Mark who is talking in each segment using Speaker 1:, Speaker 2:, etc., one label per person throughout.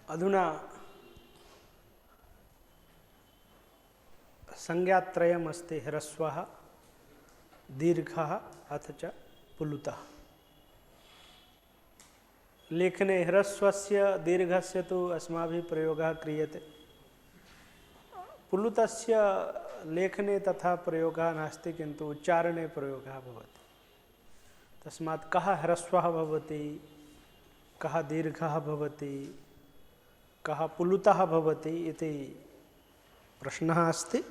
Speaker 1: अधुना संज्ञात्रयम् अस्ति ह्रस्वः, दीर्घः अथ च पुलुतः। लेखने ह्रस्वस्य दीर्घस्य तु अस्माभिः प्रयोगः क्रियते, पुलुतस्य लेखने तथा प्रयोगः नास्ति, किन्तु उच्चारणे प्रयोगः भवति। तस्मात् कः ह्रस्वः भवति, कः दीर्घः भवति, कः पुलुतः भवति इति प्रश्नः अस्ति।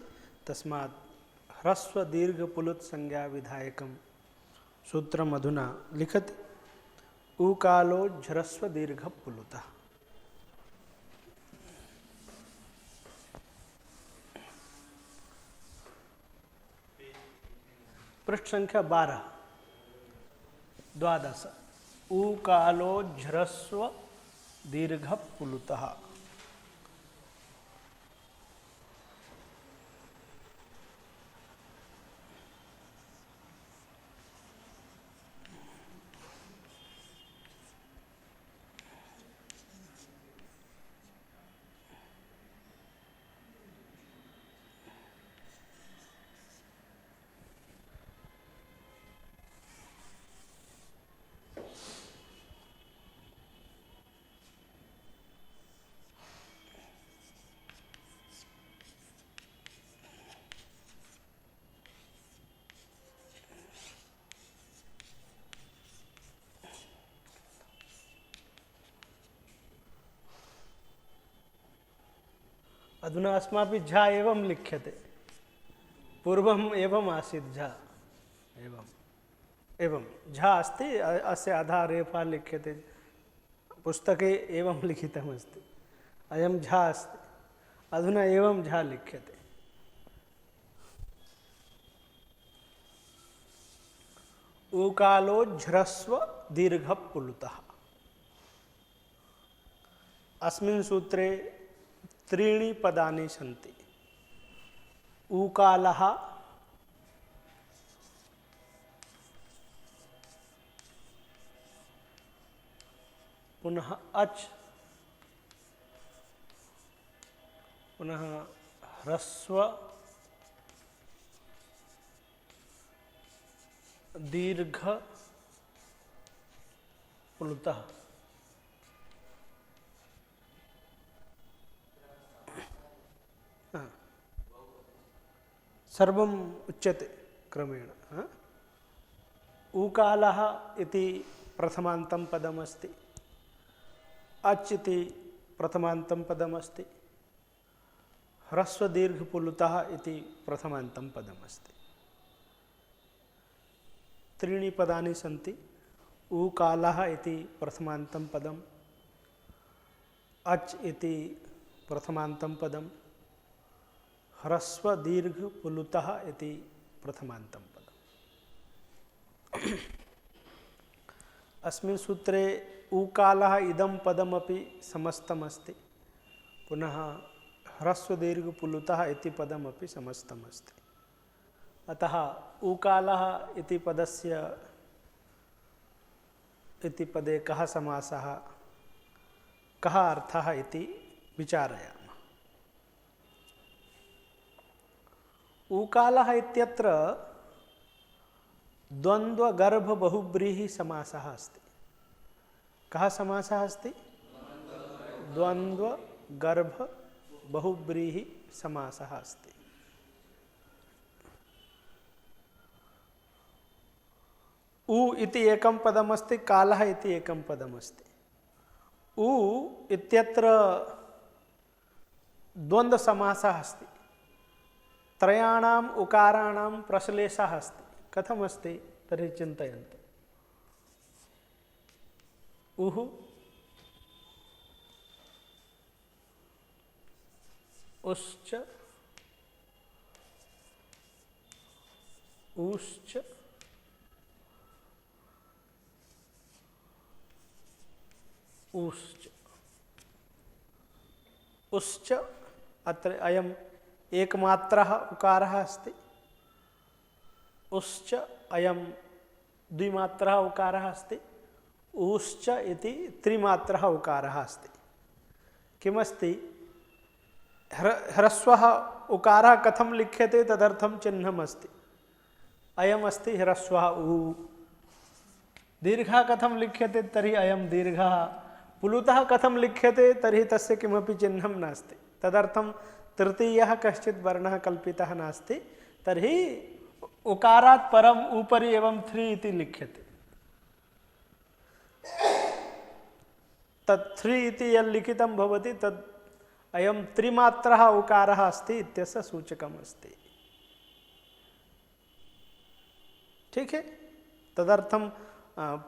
Speaker 1: तस्मात् ह्रस्व दीर्घ पुलुत संज्ञा विधायकं सूत्रम् अधुना लिखति। उकालो ह्रस्व दीर्घ पुलुतः। पृष्ठ संख्या 12। उकालो ह्रस्व दीर्घ पुलुतः। अधुना अस्माभिः झा एवं लिख्यते, पूर्वम् एवम् आसीत् झा एवं झा अस्ति, अस्य अधः रेफा लिख्यते, पुस्तके एवं लिखितमस्ति, अयं झा अस्ति, अधुना एवं झा लिख्यते। उकालो ह्रस्व दीर्घ पुलुतः। अस्मिन् सूत्रे त्रीणि पदानि सन्ति। उकालः, पुनः अच्, पुनः ह्रस्व दीर्घ पुलुतः। सर्वम् उच्यते क्रमेण। उकालः इति प्रथमान्तं पदमस्ति, अच् इति प्रथमान्तं पदमस्ति, ह्रस्वदीर्घपुलुतः इति प्रथमान्तं पदमस्ति। त्रीणि पदानि सन्ति। उकालः इति प्रथमान्तं पदम्, अच् इति प्रथमान्तं पदम्, ह्रस्व दीर्घ पुलुतः इति प्रथमान्तं पदम्। अस्मिन् सूत्रे उकालः इदं पदमपि समस्तमस्ति, पुनः ह्रस्व दीर्घ पुलुतः इति पदमपि समस्तमस्ति। अतः उकालः इति पदस्य इति पदे कः समासः, कः अर्थः इति विचारयामः। उकालः इत्यत्र द्वन्द्वगर्भ बहुब्रीहि समासः अस्ति। कः समासः अस्ति? द्वन्द्वगर्भ बहुब्रीहि समासः अस्ति। उ इति एकं पदमस्ति, कालः इति एकं पदमस्ति। उ इत्यत्र द्वन्द्वसमासः अस्ति। त्रयाणाम् उकाराणां प्रश्लेषः अस्ति। कथमस्ति तर्हि चिन्तयन्तु। उः, उश्च, ऊश्च, ऊश्च, उश्च, अत्र अयम् एकमात्रः उकारः अस्ति। उश्च अयं द्विमात्रः उकारः अस्ति। ऊश्च इति त्रिमात्रः उकारः अस्ति। किमस्ति ह्रस्वः उकारः कथं लिख्यते तदर्थं चिह्नम् अस्ति। अयम् अस्ति ह्रस्वः उ। दीर्घः कथं लिख्यते तर्हि अयं दीर्घः। पुलुतः कथं लिख्यते तर्हि तस्य किमपि चिह्नं नास्ति। तदर्थं तृतीयः कश्चित् वर्णः कल्पितः नास्ति। तर्हि उकारात् परम् उपरि एवं 3 इति लिख्यते। तत् 3 इति यत् लिखितं भवति तद् अयं त्रिमात्रः उकारः अस्ति इत्यस्य सूचकम् अस्ति। ठीक है। तदर्थं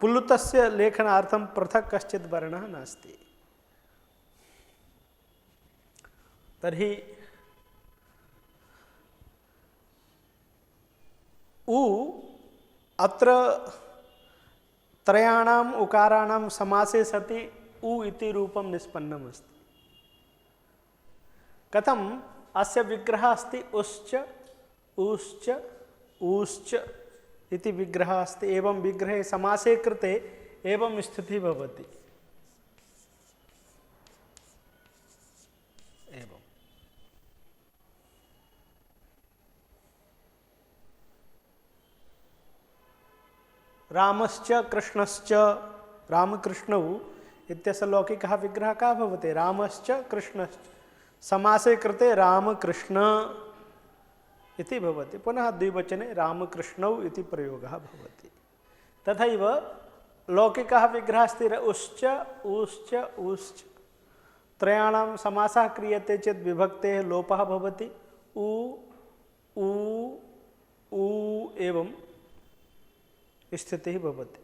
Speaker 1: पुल्लुतस्य लेखनार्थं पृथक् कश्चित् वर्णः नास्ति। तर्हि उ अत्र त्रयाणाम् उकाराणां समासे सति उ इति रूपं निष्पन्नम् अस्ति। कथम् अस्य विग्रहः अस्ति उश्च ऊश्च ऊश्च इति विग्रहः अस्ति। एवं विग्रहे समासे कृते एवं स्थितिः भवति। एवं रामश्च कृष्णश्च रामकृष्णौ इत्यस्य लौकिकः विग्रहः कः भवति? रामश्च कृष्णश्च। समासे कृते रामकृष्ण इति भवति। पुनः द्विवचने रामकृष्णौ इति प्रयोगः भवति। तथैव लौकिकः विग्रहः अस्ति उश्च ऊश्च ऊश्च। त्रयाणां समासः क्रियते चेत् विभक्तेः लोपः भवति। उ ऊ ऊ एवं स्थितिः भवति।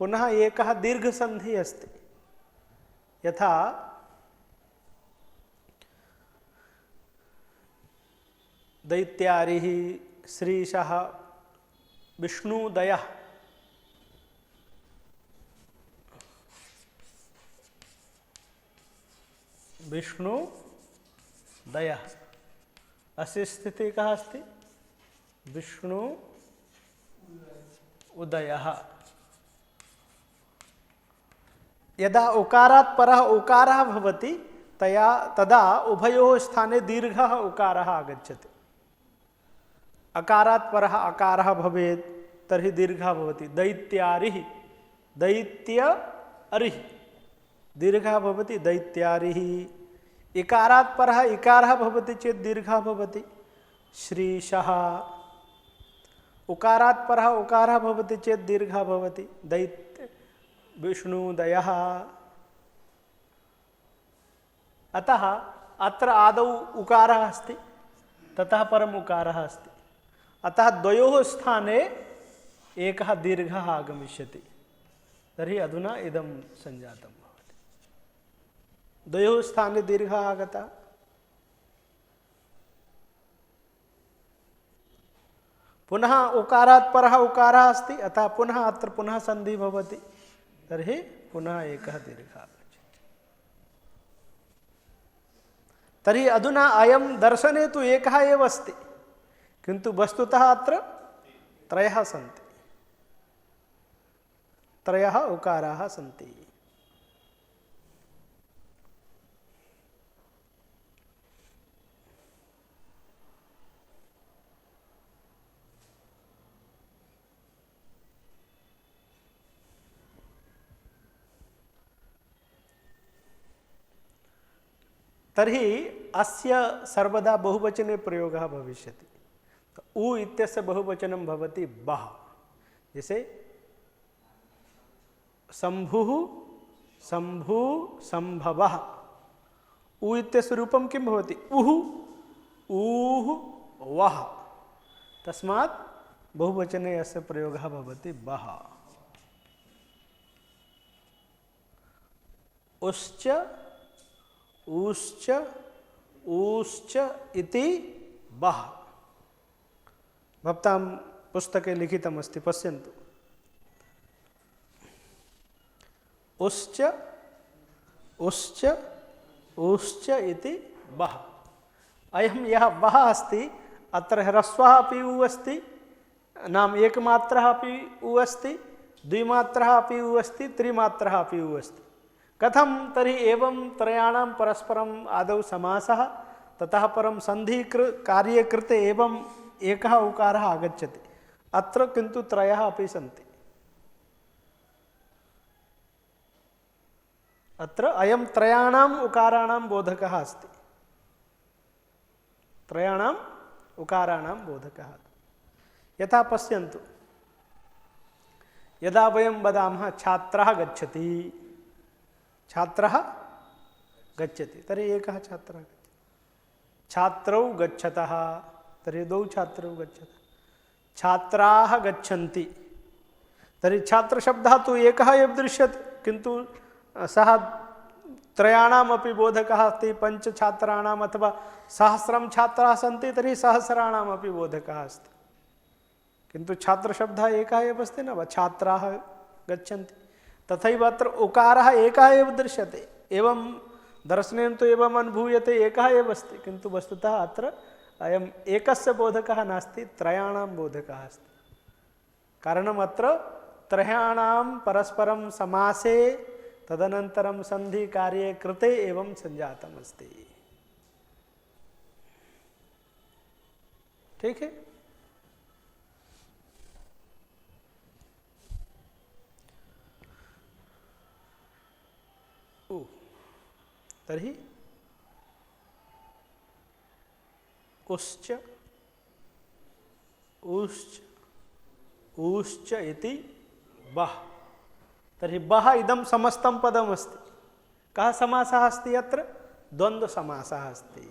Speaker 1: पुनः एकः दीर्घसन्धिः अस्ति। यथा दैत्यारिः श्रीशः विष्णुदयः। विष्णुदयः अस्य स्थितिः कः अस्ति? विष्णु उदयः। यदा उकारात् परः उकारः भवति तदा उभयोः स्थाने दीर्घः उकारः आगच्छति। अकारात् परः अकारः भवेत् तर्हि दीर्घः भवति। दैत्यारिः दैत्य अरिः दीर्घः भवति दैत्यारिः। इकारात् परः इकारः भवति चेत् दीर्घः भवति। श्रीशः। उकारात् परः उकारः भवति चेत् दीर्घः भवति। दैत्य विष्णुदयः। अतः अत्र आदौ उकारः अस्ति ततः परम् उकारः अस्ति। अतः द्वयोः स्थाने एकः दीर्घः आगमिष्यति। तर्हि अधुना इदं सञ्जातं भवति। द्वयोः स्थाने दीर्घः आगतः। पुनः उकारात् परः उकारः अस्ति अतः पुनः अत्र पुनः सन्धिः भवति। तर्हि पुनः एकः दीर्घः आगच्छति। तर्हि अधुना अयं दर्शने तु एकः एव अस्ति किन्तु वस्तुतः अत्र त्रयः सन्ति। त्रयः उकाराः सन्ति। तर्हि अस्य सर्वदा बहुवचने प्रयोगः भविष्यति। उ इत्यस्य बहुवचनं भवति बः। जैसे शम्भुः शम्भु सम्भवः। उ इत्यस्य रूपं किं भवति? उः ऊः वः। तस्मात् बहुवचने अस्य प्रयोगः भवति बः। उश्च ऊश्च ऊश्च इति बः। भवतां पुस्तके लिखितमस्ति, पश्यन्तु। उश्च उश्च ऊश्च इति बः। अयं यः बः अस्ति अत्र ह्रस्वः अपि उ अस्ति, नाम एकमात्रः अपि उ अस्ति, द्विमात्रः अपि उ अस्ति, त्रिमात्रः अपि उ अस्ति। कथम तर्हि एवं त्रयाणां परस्परम आदौ समासः ततः परं संधि कार्ये कृते एवं एकः उकारः आगच्छति। अत्र किन्तु त्रयः अपि सन्ति। अत्र अयं त्रयाणाम् उकाराणां बोधकः अस्ति। त्रयाणाम् उकाराणां बोधकः। यथा पश्यन्तु, यदा वयं वदामः छात्रः गच्छति, छात्रः गच्छति, तर्हि एकः छात्रः गच्छति। छात्रौ गच्छतः, तर्हि द्वौ छात्रौ गच्छतः। छात्राः गच्छन्ति, तर्हि छात्रशब्दः तु एकः एव दृश्यते, किन्तु सः त्रयाणामपि बोधकः अस्ति। पञ्चछात्राणाम् अथवा सहस्रं छात्राः सन्ति तर्हि सहस्राणामपि बोधकः अस्ति, किन्तु छात्रशब्दः एकः एव अस्ति न वा, छात्राः गच्छन्ति। तथैव अत्र उकारः एकः एव दृश्यते, एवं दर्शनेन तु एवम् अनुभूयते एकः एव अस्ति, किन्तु वस्तुतः अत्र अयम् एकस्य बोधकः नास्ति, त्रयाणां बोधकः अस्ति। कारणम् अत्र त्रयाणां परस्परं समासे तदनन्तरं संधि कार्ये कृते एवं संजातम् अस्ति। ठीक है। तर्हि उश्च उश्च उश्च इति बह। तर्हि बह इदं समस्तं पदमस्ति। कः समासः अस्ति अत्र? द्वन्द्वसमासः अस्ति।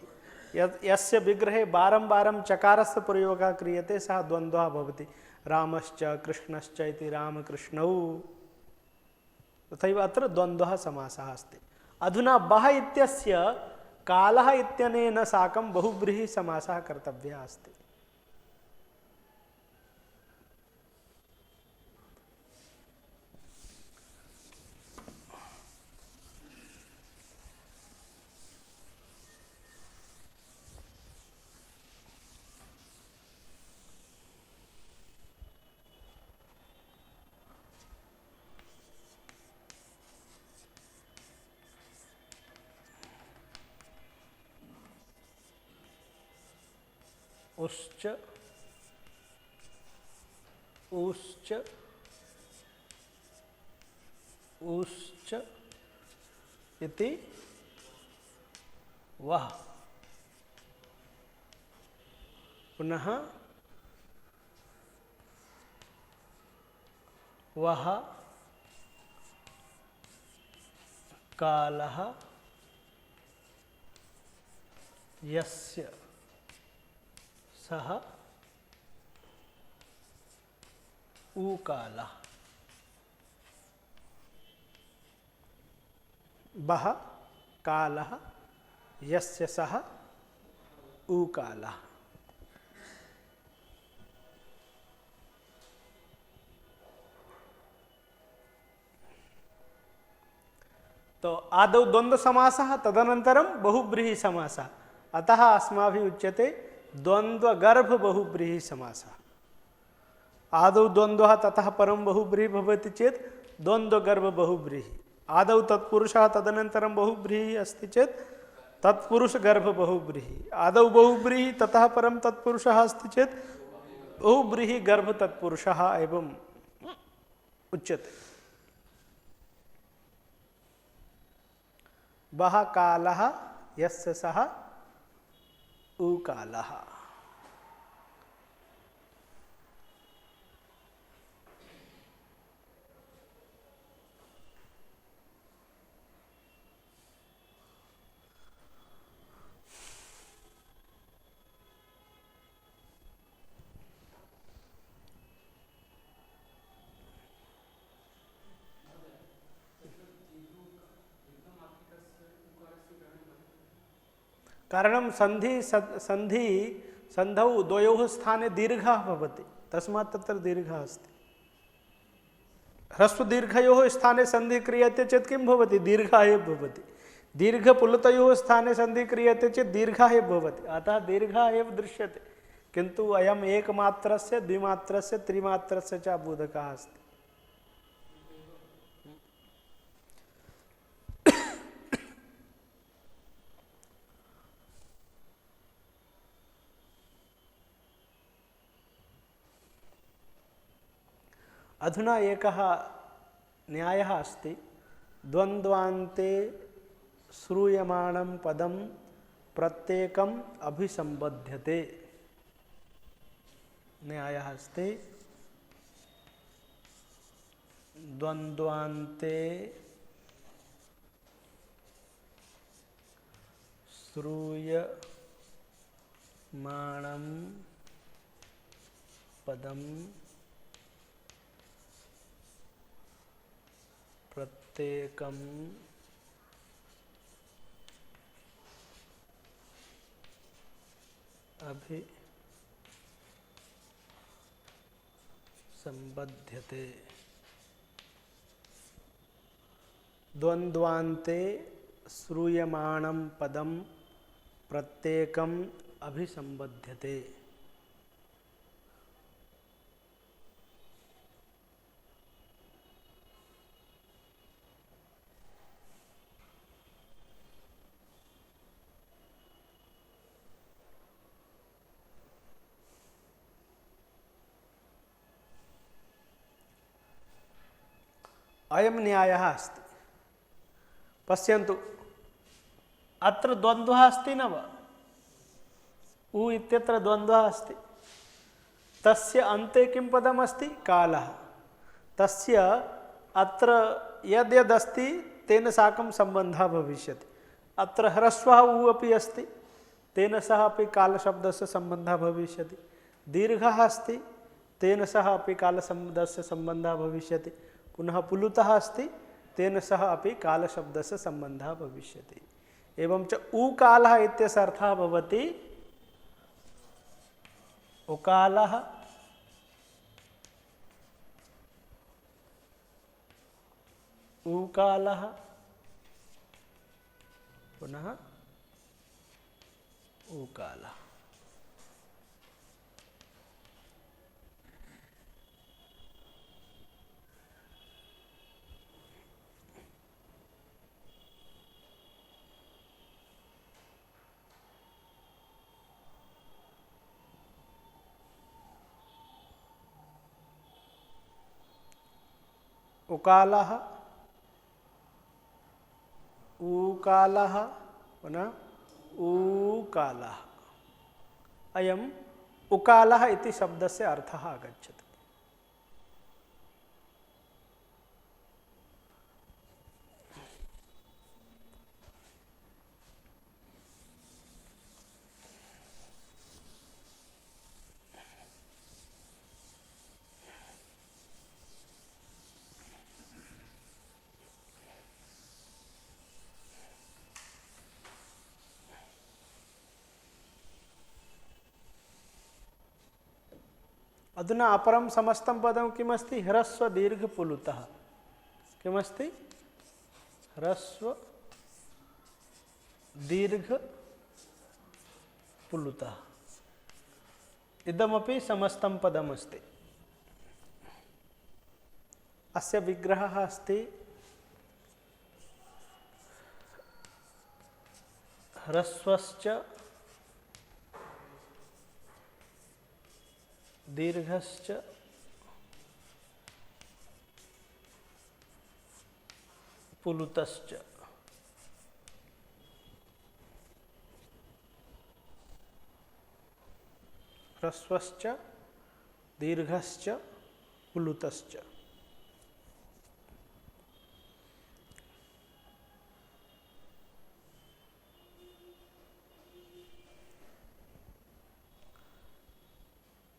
Speaker 1: यस्य विग्रहे बारं बारं चकारस्य प्रयोगः क्रियते सः द्वन्द्वः भवति। रामश्च कृष्णश्च इति रामकृष्णौ, तथैव अत्र द्वन्द्वः समासः अस्ति। अधुना बह इत्यस्य कालः इत्यनेन साकं बहुव्रीहि समासः कर्तव्यः अस्ति। उश्च उश्च उश्च इति वह। पुनः वह कालः यस्य सः ऊकालः। बह कालः यस्य सः ऊकालः। तो आदौ द्वन्द्वसमासः तदनन्तरं बहुव्रीहि समासः। अतः अस्माभिः उच्यते द्वन्द्वगर्भ बहुव्रीहि समासः। आदौ द्वन्द्वः ततः परं बहुव्रीहि भवति चेत् द्वन्द्वगर्भ बहुव्रीहि। आदौ तत्पुरुषः तदनन्तरं बहुव्रीहि अस्ति चेत् तत्पुरुषगर्भ बहुव्रीहि। आदौ बहुव्रीहि ततः परं तत्पुरुषः अस्ति चेत् बहुव्रीहि गर्भ तत्पुरुषः एवं उच्यते। बह कालः यस्य सः ऊकालः। कारणं संधौ द्वयोः स्थाने दीर्घः भवति, तस्मात् तत्र दीर्घः अस्ति। ह्रस्वदीर्घयोः स्थाने संधि क्रियते चेत् किं भवति? दीर्घः एव भवति। दीर्घपुलतयोः स्थाने संधि क्रियते चेत् दीर्घः एव भवति। अतः दीर्घः एव दृश्यते, किन्तु अयम् एकमात्रस्य द्विमात्रस्य त्रिमात्रस्य च बोधकः अस्ति। अधुना एकः न्यायः अस्ति, द्वन्द्वान्ते श्रूयमाणं पदं प्रत्येकम् अभिसंबध्यते। न्यायः अस्ति द्वन्द्वान्ते श्रूयमाणं पदं प्रत्येकम् अभिसंबध्यते। द्वन्द्वान्ते श्रूयमाणं पदं प्रत्येकम् अभिसंबध्यते। अयं न्यायः अस्ति। पश्यन्तु, अत्र द्वन्द्वः अस्ति न वा? उ इत्यत्र द्वन्द्वः अस्ति। तस्य अन्ते किं पदमस्ति? कालः। तस्य अत्र यद्यदस्ति तेन साकं सम्बन्धः भविष्यति। अत्र ह्रस्वः उ अपि अस्ति, तेन सह अपि कालशब्दस्य सम्बन्धः भविष्यति। दीर्घः अस्ति, तेन सह अपि कालशब्दस्य सम्बन्धः भविष्यति। पुनः पुलुतः अस्ति, तेन सह अपि कालशब्दस्य सम्बन्धः भविष्यति। एवं च उकालः इत्यस्य अर्थः भवति उकालः उकालः पुनः उकालः। उकालः ऊकालः पुनः ऊकालः। अयम् उकालः इति शब्दस्य अर्थः आगच्छति। अधुना अपरं समस्तं पदं किमस्ति? ह्रस्व दीर्घ पुलुतः। किमस्ति? ह्रस्व दीर्घ पुलुतः। इदमपि समस्तं पदमस्ति। अस्य विग्रहः अस्ति ह्रस्वश्च दीर्घश्च पुलुतश्च। ह्रस्वश्च दीर्घश्च पुलुतश्च।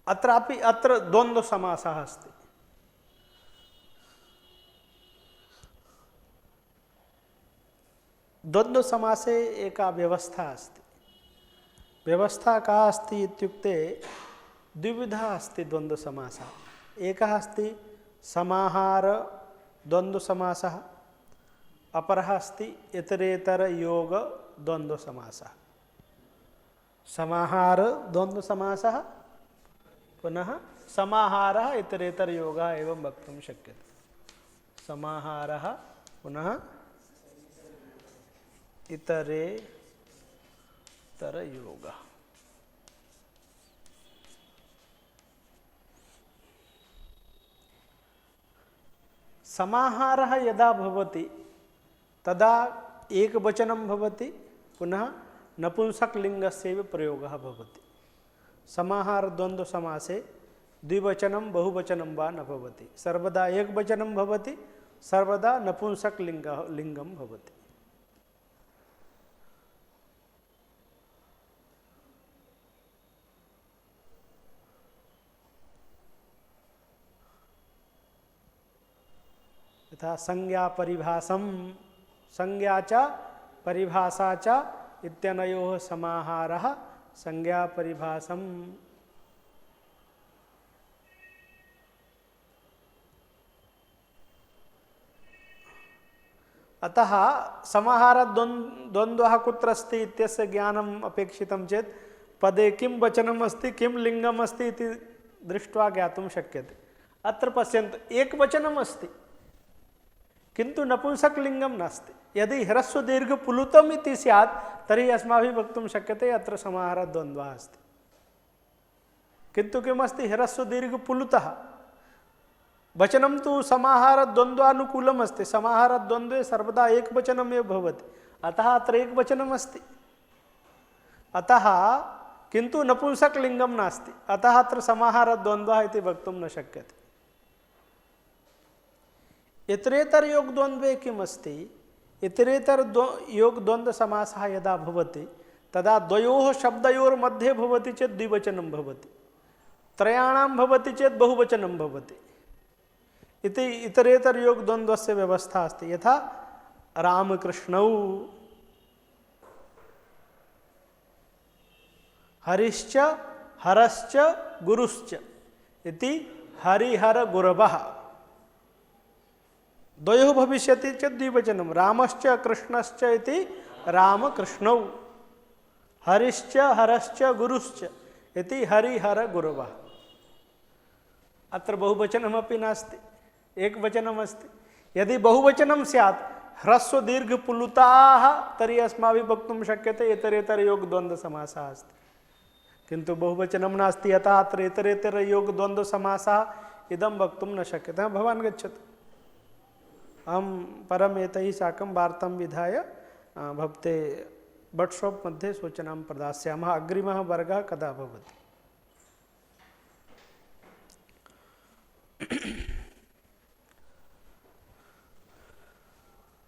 Speaker 1: अत्रापि अत्र द्वन्द्व समासः अस्ति। द्वन्द्व समासे एका व्यवस्था अस्ति। व्यवस्था का अस्ति इत्युक्ते द्विविधः अस्ति द्वन्द्व समासः। एकः अस्ति समाहार द्वन्द्व समासः, अपरः अस्ति इतरेतर योग द्वन्द्व समासः। समाहार द्वन्द्व समासः पुनः समाहारः इतरेतर योगः एवं वक्तुं शक्यते। समाहारः पुनः इतरेतर योगः। समाहारः यदा भवति तदा एकवचनं भवति, पुनः नपुंसकलिङ्गस्यैव प्रयोगः भवति। समाहारद्वन्द्वसमासे द्विवचनं बहुवचनं वा न भवति, सर्वदा एकवचनं भवति, सर्वदा नपुंसकलिङ्गं भवति। यथा संज्ञा परिभाषम, संज्ञा च परिभाषा च इत्यनयोः समाहारः संज्ञा परिभाषम। अतः समाहारद्वन्द्वः कुत्र अस्ति इत्यस्य ज्ञानम् अपेक्षितं चेत् पदे किं वचनम् अस्ति किं लिङ्गम् अस्ति इति दृष्ट्वा ज्ञातुं शक्यते। अत्र पश्यन्तु, एकवचनम् अस्ति किन्तु नपुंसकलिङ्गं नास्ति। यदि ह्रस्वदीर्घपुलुतम् इति स्यात् तर्हि अस्माभिः वक्तुं शक्यते अत्र समाहारद्वन्द्वः अस्ति। किन्तु किमस्ति, ह्रस्वदीर्घपुलुतः। वचनं तु समाहारद्वन्द्वानुकूलम् अस्ति, समाहारद्वन्द्वे सर्वदा एकवचनमेव भवति, अतः अत्र एकवचनम् अस्ति। अतः किन्तु नपुंसकलिङ्गं नास्ति, अतः अत्र समाहारद्वन्द्वः इति वक्तुं न शक्यते। इतरेतर योगद्वन्द्वे किम् अस्ति, इतरेतर योगद्वन्द्वसमासः यदा भवति तदा द्वयोः शब्दयोर्मध्ये भवति चेत् द्विवचनं भवति, त्रयाणां भवति चेत् बहुवचनं भवति इति इतरेतर योगद्वन्द्वस्य व्यवस्था अस्ति। यथा रामकृष्णौ, हरिश्च हरश्च गुरुश्च इति हरिहर गुरवः, द्वयोः भविष्यति चेत् द्विवचनं। रामश्च कृष्णश्च इति रामकृष्णौ, हरिश्च हरश्च गुरुश्च इति हरिहर गुरवः। अत्र बहुवचनमपि नास्ति, एकवचनम् अस्ति। यदि बहुवचनं स्यात् ह्रस्वदीर्घपुलुताः तर्हि अस्माभिः वक्तुं शक्यते इतरेतर योगद्वन्द्वसमासः अस्ति, किन्तु बहुवचनं नास्ति, अतः अत्र इतरेतर योगद्वन्द्वसमासः इदं वक्तुं न शक्यते। भवान् गच्छतु, अहं परम् एतैः साकं वार्तां विधाय भवते वर्क्शाप् मध्ये सूचनां प्रदास्यामः। अग्रिमः वर्गः कदा भवति?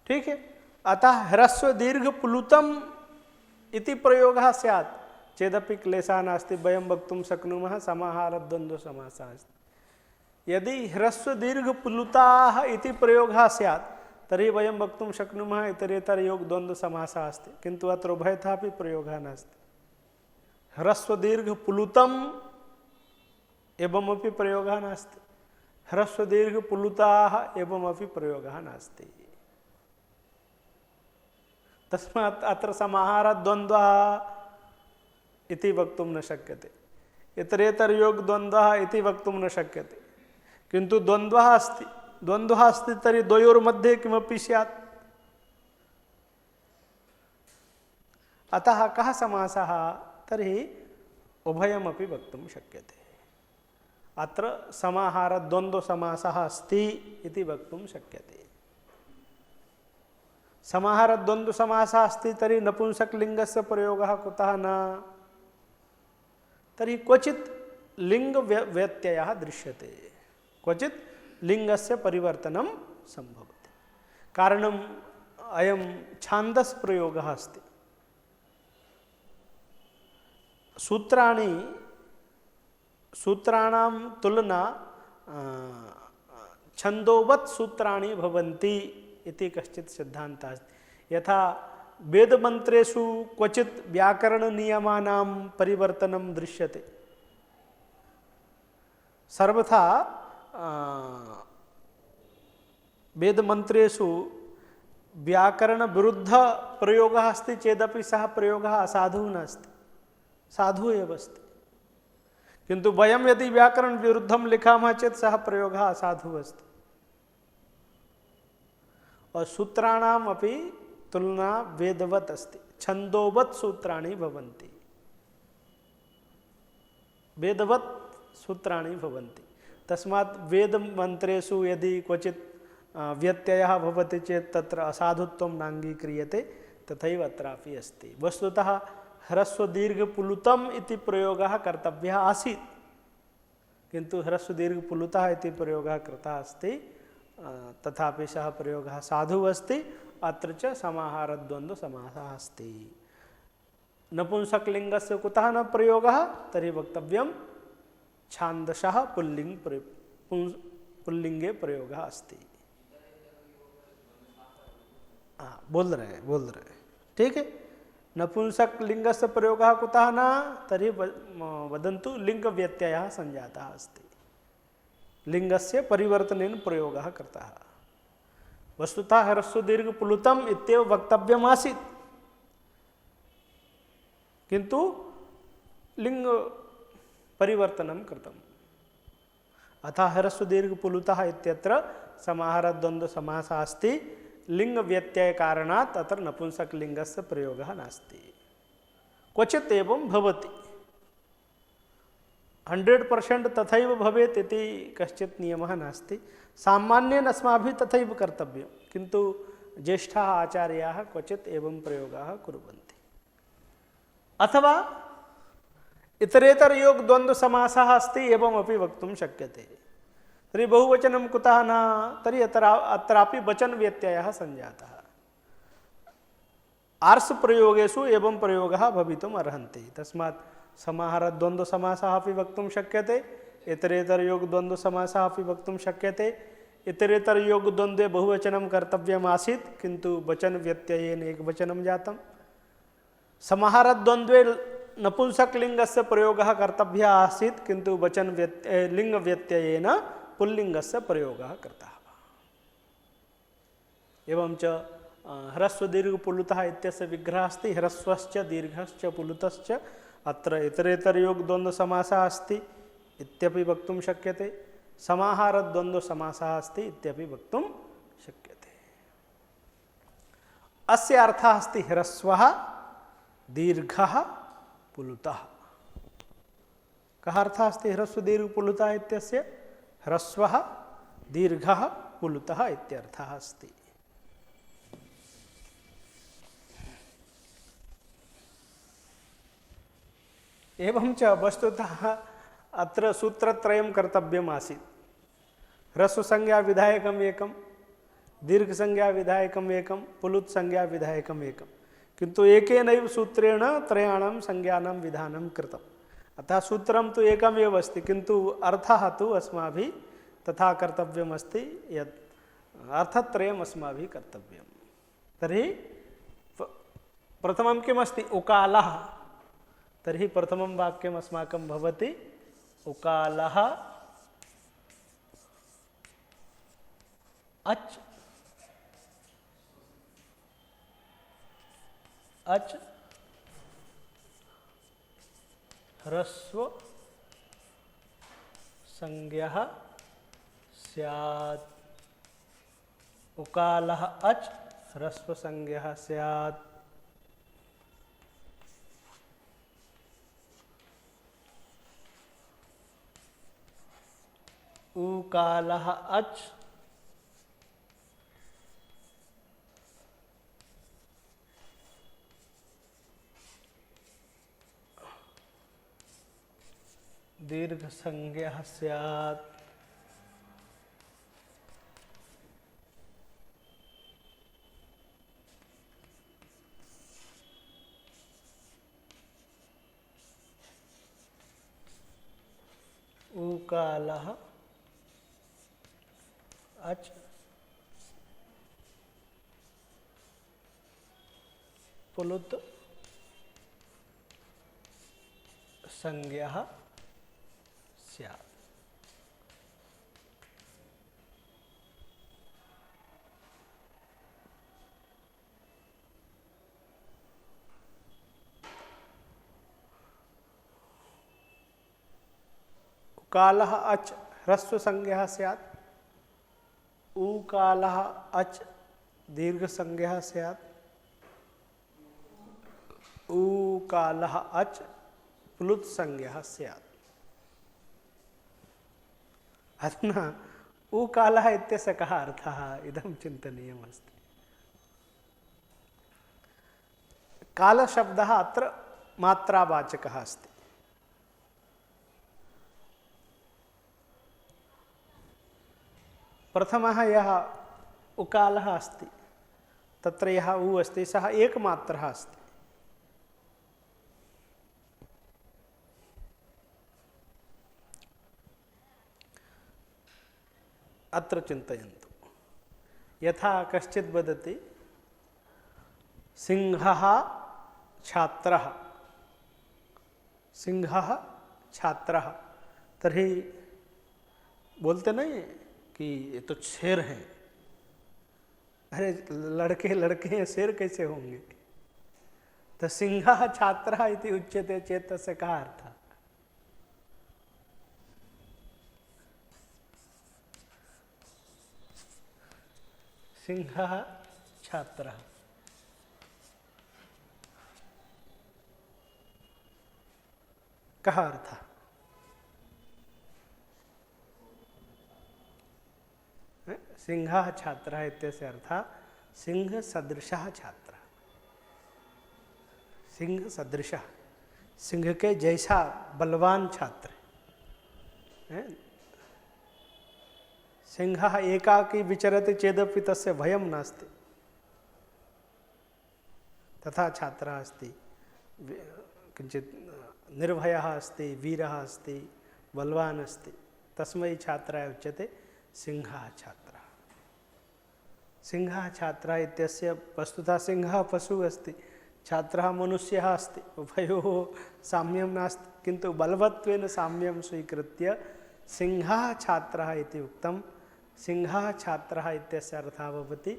Speaker 1: ठीक है। अतः ह्रस्व दीर्घ प्लुतम इति प्रयोगः स्यात् चेदपि क्लेशः नास्ति, वयं वक्तुं शक्नुमः समाहारद्वन्द्वसमासः अस्ति। यदि ह्रस्व दीर्घ प्लुताः इति प्रयोगः स्यात् तर्हि वयं वक्तुं शक्नुमः इतरेतर योगद्वन्द्वसमासः अस्ति, किन्तु अत्र उभयथापि प्रयोगः नास्ति। ह्रस्व दीर्घ प्लुतम एवमपि प्रयोगः नास्ति, ह्रस्व दीर्घ प्लुताः एवमपि प्रयोगः नास्ति। तस्मात् अत्र समाहारद्वन्द्वः इति वक्तुं न शक्यते, इतरेतर योगद्वन्द्वः इति वक्तुं न शक्यते, किन्तु द्वन्द्वः अस्ति। द्वन्द्वः अस्ति तर्हि द्वयोर्मध्ये किमपि स्यात्। अतः कः समासः? तर्हि उभयमपि वक्तुं शक्यते। अत्र समाहारद्वन्द्वसमासः अस्ति इति वक्तुं शक्यते। समाहारद्वन्द्वसमासः अस्ति तर्हि नपुंसकलिङ्गस्य प्रयोगः कुतः न? तर्हि क्वचित् लिङ्गव्यत्ययः दृश्यते, क्वचित् लिङ्गस्य परिवर्तनं सम्भवति। कारणम् अयं छान्दस् प्रयोगः अस्ति। सूत्राणां तुलना छन्दोवत् सूत्राणि भवन्ति इति कश्चित् सिद्धान्तः अस्ति। यथा वेदमन्त्रेषु क्वचित् व्याकरणनियमानां परिवर्तनं दृश्यते, सर्वथा वेदमन्त्रेषु व्याकरणविरुद्धप्रयोगः अस्ति चेदपि सः प्रयोगः असाधुः नास्ति, साधुः एव अस्ति। किन्तु वयं यदि व्याकरणविरुद्धं लिखामः चेत् सः प्रयोगः असाधुः अस्ति। और सूत्राणाम् अपि तुलना वेदवत् अस्ति, छन्दोवत् सूत्राणि भवन्ति, वेदवत् सूत्राणि भवन्ति। तस्मात् वेदमन्त्रेषु यदि क्वचित् व्यत्ययः भवति चेत् तत्र असाधुत्वं नाङ्गीक्रियते, तथैव अत्रापि अस्ति। वस्तुतः ह्रस्व दीर्घ पुलुतम् इति प्रयोगः कर्तव्यः आसीत्, किन्तु ह्रस्व दीर्घ पुलुतः इति प्रयोगः कृतः अस्ति, तथापि सः प्रयोगः साधुः अस्ति। अत्र च समाहारद्वन्द्वसमासः अस्ति। नपुंसकलिङ्गस्य कुतः न प्रयोगः? तर्हि वक्तव्यं छान्दसः पुल्लिंगे प्रयोगः अस्ति। बोल रहे ठीक है। नपुंसकलिङ्गस्य प्रयोगः कुतः न? तर्हि वदन्तु लिङ्गव्यत्ययः सञ्जातः अस्ति, लिङ्गस्य परिवर्तनेन प्रयोगः कृतः। वस्तुतः ह्रस्व दीर्घ पुलुतम् इत्येव वक्तव्यम् आसीत्, किन्तु लिंग परिवर्तनं कृतम्। अतः ह्रस्व दीर्घ पुलुतः इत्यत्र समाहारद्वन्द्वसमासः अस्ति। लिंग व्यत्यय कारणात् अत्र नपुंसकलिङ्गस्य प्रयोगः नास्ति। क्वचित् एवं भवति, 100% तथैव भवेत् इति कश्चित् नियमः नास्ति। सामान्येन अस्माभिः तथैव कर्तव्यं, किन्तु ज्येष्ठाः आचार्याः क्वचित् एवं प्रयोगाः कुर्वन्ति। अथवा इतरेतर योग द्वन्द्व समासः अस्ति एवमपि वक्तुं शक्यते। तर्हि बहुवचनं कुतः न? तर्हि अत्रापि वचन व्यत्ययः सञ्जातः। आर्ष प्रयोगेषु एवं प्रयोगः भवितुम् अर्हन्ति। तस्मात् समाहारद्वन्द्वसमासः अपि वक्तुं शक्यते, इतरेतर योग द्वन्द्वसमासः अपि वक्तुं शक्यते। इतरेतर योग द्वन्द्वे बहुवचनं कर्तव्यम् आसीत्, किन्तु वचन व्यत्ययेन एकवचनं जातम्। समाहारद्वन्द्वे नपुंसकलिङ्गस्य प्रयोगः कर्तव्यः आसीत्, किन्तु लिङ्गव्यत्ययेन पुल्लिङ्गस्य प्रयोगः कृतः। एवं च ह्रस्व दीर्घ पुलुतः इत्यस्य विग्रहः अस्ति, ह्रस्वश्च दीर्घश्च पुलुतश्च। अत्र इतरेतर योग द्वन्द्वसमासः अस्ति इत्यपि वक्तुं शक्यते, समाहारद्वन्द्वसमासः अस्ति इत्यपि वक्तुं शक्यते। अस्य अर्थः अस्ति ह्रस्वः दीर्घः पुलुतः। कः अर्थः अस्ति ह्रस्व दीर्घ पुलुतः इत्यस्य? ह्रस्वः दीर्घः पुलुतः इत्यर्थः अस्ति। एवं च वस्तुतः अत्र सूत्रत्रयं कर्तव्यम् आसीत्। ह्रस्वसंज्ञा विधायकम् एकं, दीर्घसंज्ञा विधायकम् एकं, पुलुत्संज्ञा विधायकम् एकं, किन्तु एकेनैव सूत्रेण त्रयाणां संज्ञानां विधानं कृतम्। अतः सूत्रं तु एकमेव अस्ति, किन्तु अर्थः तु अस्माभिः तथा कर्तव्यम् अस्ति यत् अर्थत्रयम् अस्माभिः कर्तव्यं। तर्हि प्रथमं किमस्ति? उकालः। तर्हि प्रथमं वाक्यम् अस्माकं भवति उकालः अच् अच् ह्रस्व संज्ञः स्यात्। उकालः अच् ह्रस्व संज्ञः स्यात्। उकालः अच् दीर्घ संज्ञः स्यात्। उकालः अच् पुलुत संज्ञः स्यात्। उकालः अच् ह्रस्व संज्ञः स्यात्। उकालः अच् दीर्घ संज्ञः स्यात्। उकालः अच् प्लुत संज्ञः स्यात्। अधुना उ कालः इत्यस्य कः अर्थः इदं चिन्तनीयमस्ति। कालशब्दः अत्र मात्रावाचकः अस्ति। प्रथमः यः उकालः अस्ति तत्र यः उ अस्ति सः एकमात्रः अस्ति। अत्र चिन्तयन्तु, यथा कश्चित् वदति सिंहः छात्रः, सिंहः छात्रः, तर्हि बोलते नहीं कि ये तो शेर हैं। अरे लड़के लड़के हैं, शेर कैसे होंगे? तो सिंहः छात्रः इति उच्यते चेत् तस्य कः अर्थः? सिंहः छात्रः, कः अर्थः? सिंहः छात्रः इत्यस्य अर्थः सिंह सदृशः छात्रः। सिंह सदृशः, सिंह के जैसा बलवान छात्र है। सिंहः एकाकी विचरति चेदपि तस्य भयं नास्ति, तथा छात्रः अस्ति, किञ्चित् निर्भयः अस्ति, वीरः अस्ति, बलवान् अस्ति, तस्मै छात्रः उच्यते सिंहः छात्रः। सिंहः छात्रः इत्यस्य वस्तुतः सिंहः पशुः अस्ति, छात्रः मनुष्यः अस्ति, उभयोः साम्यं नास्ति, किन्तु बलवत्वेन साम्यं स्वीकृत्य सिंहः छात्रः इति उक्तं। सिंहः छात्रः इत्यस्य अर्थः भवति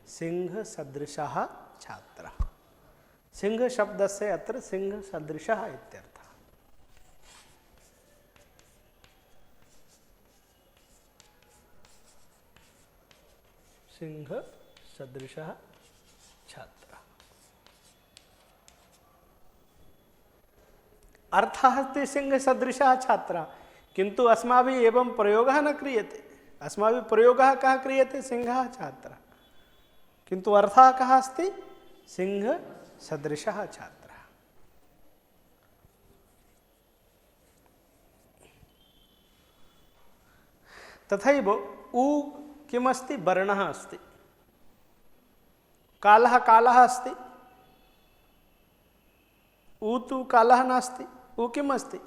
Speaker 1: सिंहसदृशः छात्रः। सिंह शब्दस्य अत्र सिंहसदृशः इत्यर्थः। सिंह सदृशः छात्रः। अर्थः अस्ति सिंह सदृशः छात्रः, किन्तु अस्माभिः एवं प्रयोगः न क्रियते। अस्माभिः प्रयोगः कः क्रियते? सिंहः छात्रः, किन्तु अर्थः कः अस्ति? सिंह सदृशः छात्रः। तथैव उ किमस्ति? वर्णः अस्ति। कालः कालः अस्ति, उ तु कालः नास्ति। उ किम् अस्ति?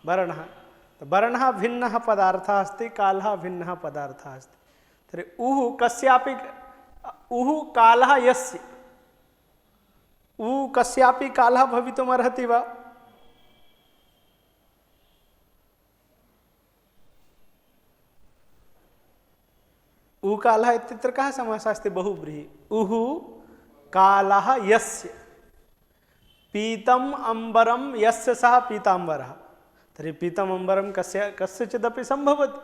Speaker 1: वर्णः। वर्णः भिन्नः पदार्थः अस्ति, कालः भिन्नः पदार्थः अस्ति। तर्हि उः कस्यापि, उः कालः यस्य, उ कस्यापि कालः भवितुमर्हति वा? उ कालः इत्यत्र कः समासः अस्ति? बहुव्रीहि। उः कालः यस्य, पीतम् अम्बरं यस्य सः पीताम्बरः। तर्हि पीतम् अम्बरं कस्यचिदपि संभवति।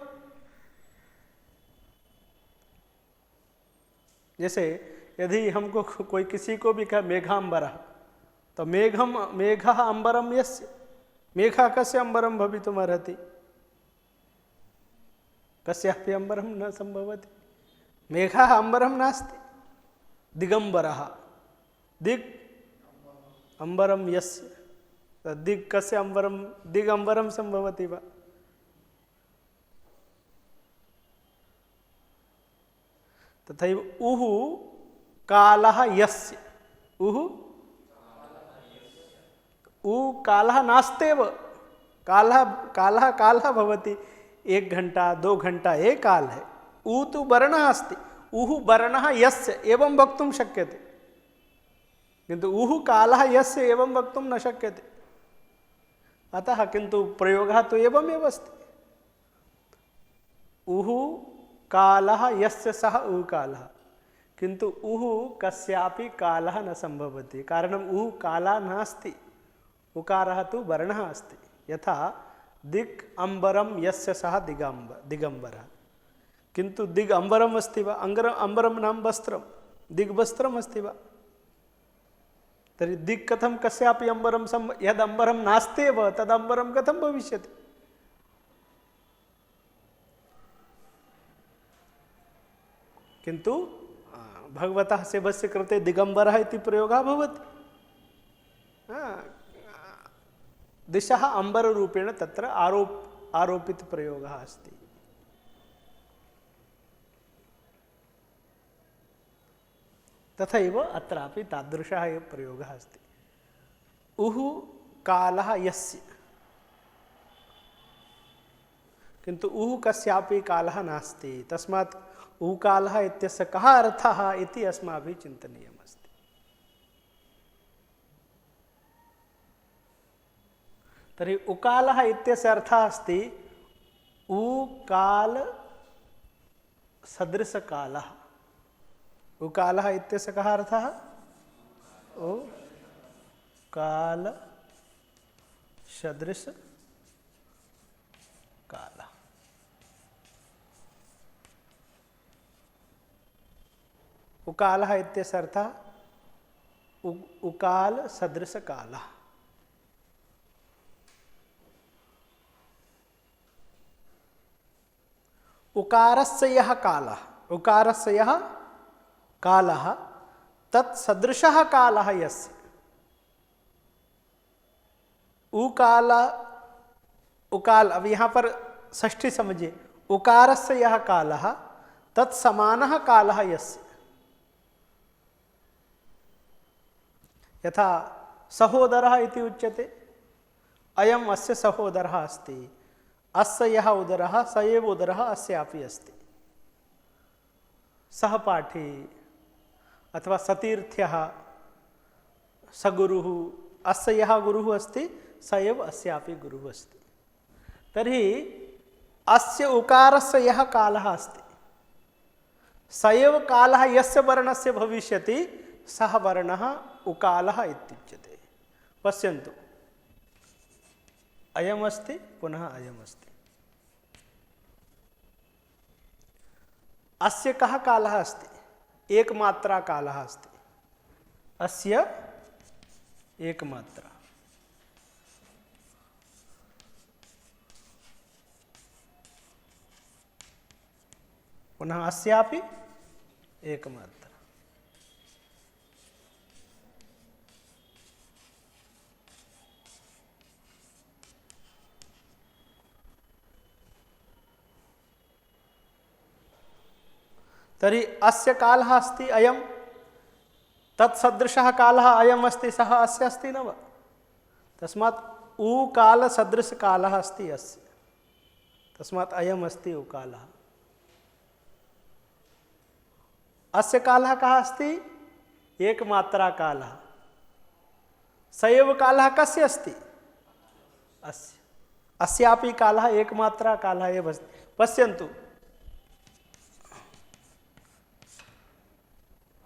Speaker 1: जैसे यदि हमको कोई किसी को भी कहे मेघाम्बरः, तो मेघः अम्बरं यस्य, मेघः कस्य अम्बरं भवितुमर्हति? कस्यापि अम्बरं न सम्भवति। मेघः अम्बरं नास्ति। दिगम्बरः, दिग् अम्बरं यस्य, दिग् कस्य अम्बरं? दिगम्बरं सम्भवति वा? तथैव उः कालः यस्य, उः उ कालः नास्त्येव। कालः कालः कालः भवति, 1 घंटा 2 घंटा ये काल है। उ तु वर्णः अस्ति। उः वर्णः यस्य एवं वक्तुं शक्यते, किन्तु उः कालः यस्य एवं वक्तुं न शक्यते। अतः किन्तु प्रयोगः तु एवमेव अस्ति। उः कालः यस्य सः उ कालः, किन्तु उः कस्यापि कालः न सम्भवति। कारणम् उः कालः नास्ति, उकारः तु वर्णः अस्ति। यथा दिक् अम्बरं यस्य सः दिगम्बरः, किन्तु दिग् अम्बरम् अस्ति वा? अम्बरं नाम वस्त्रं, दिग्वस्त्रम् अस्ति वा? तर्हि दिक् कथं कस्यापि अम्बरं यद् अम्बरं नास्त्येव तद् अम्बरं कथं भविष्यति? किन्तु भगवतः सेवस्य कृते दिगम्बरः इति प्रयोगः भवति। दिशः अम्बररूपेण तत्र आरोपितप्रयोगः अस्ति। तथैव अत्रापि तादृशः एव प्रयोगः अस्ति। उः कालः यस्य, किन्तु उः कस्यापि कालः नास्ति, तस्मात् उः कालः इत्यस्य कः अर्थः इति अस्माभिः चिन्तनीयमस्ति। तर्हि उकालः इत्यस्य अर्थः अस्ति उकाल सदृशकालः। उकालः इत्यस्य कः अर्थः? काल सदृश कालः। उकालः इत्यस्य अर्थः उकाल सदृश कालः। उकारस्य यः कालः, उकारस्य यः कालः तत्सदृशः कालः यस्य। उकाल उकाल, अब यहाँ पर षष्ठी समझिए, उकारस्य यः कालः तत्समानः कालः यस्य। यथा सहोदरः इति उच्यते, अयम् अस्य सहोदरः अस्ति, अस्य यः उदरः स एव उदरः अस्यापि अस्ति। सहपाठी अथवा सतीर्थ्यः सगुरुः, अस्य यः गुरुः अस्ति स एव अस्यापि गुरुः अस्ति। तर्हि अस्य उकारस्य यः कालः अस्ति स एव कालः यस्य वर्णस्य भविष्यति सः वर्णः उकालः इत्युच्यते। पश्यन्तु, अयमस्ति पुनः अयमस्ति। अस्य कः कालः अस्ति? एकमात्रा कालः अस्ति। अस्य एकमात्रा। पुनः अस्यापि एकमात्रा। तर्हि अस्य कालः अस्ति अयं, तत्सदृशः कालः अयम् अस्ति, सः अस्य अस्ति न वा? तस्मात् उकालसदृशकालः अस्ति अस्य, तस्मात् अयम् अस्ति उकालः। अस्य कालः कः अस्ति? एकमात्रा कालः। स एव कालः कस्य अस्ति? अस्य। अस्यापि कालः एकमात्रा कालः एव अस्ति। पश्यन्तु,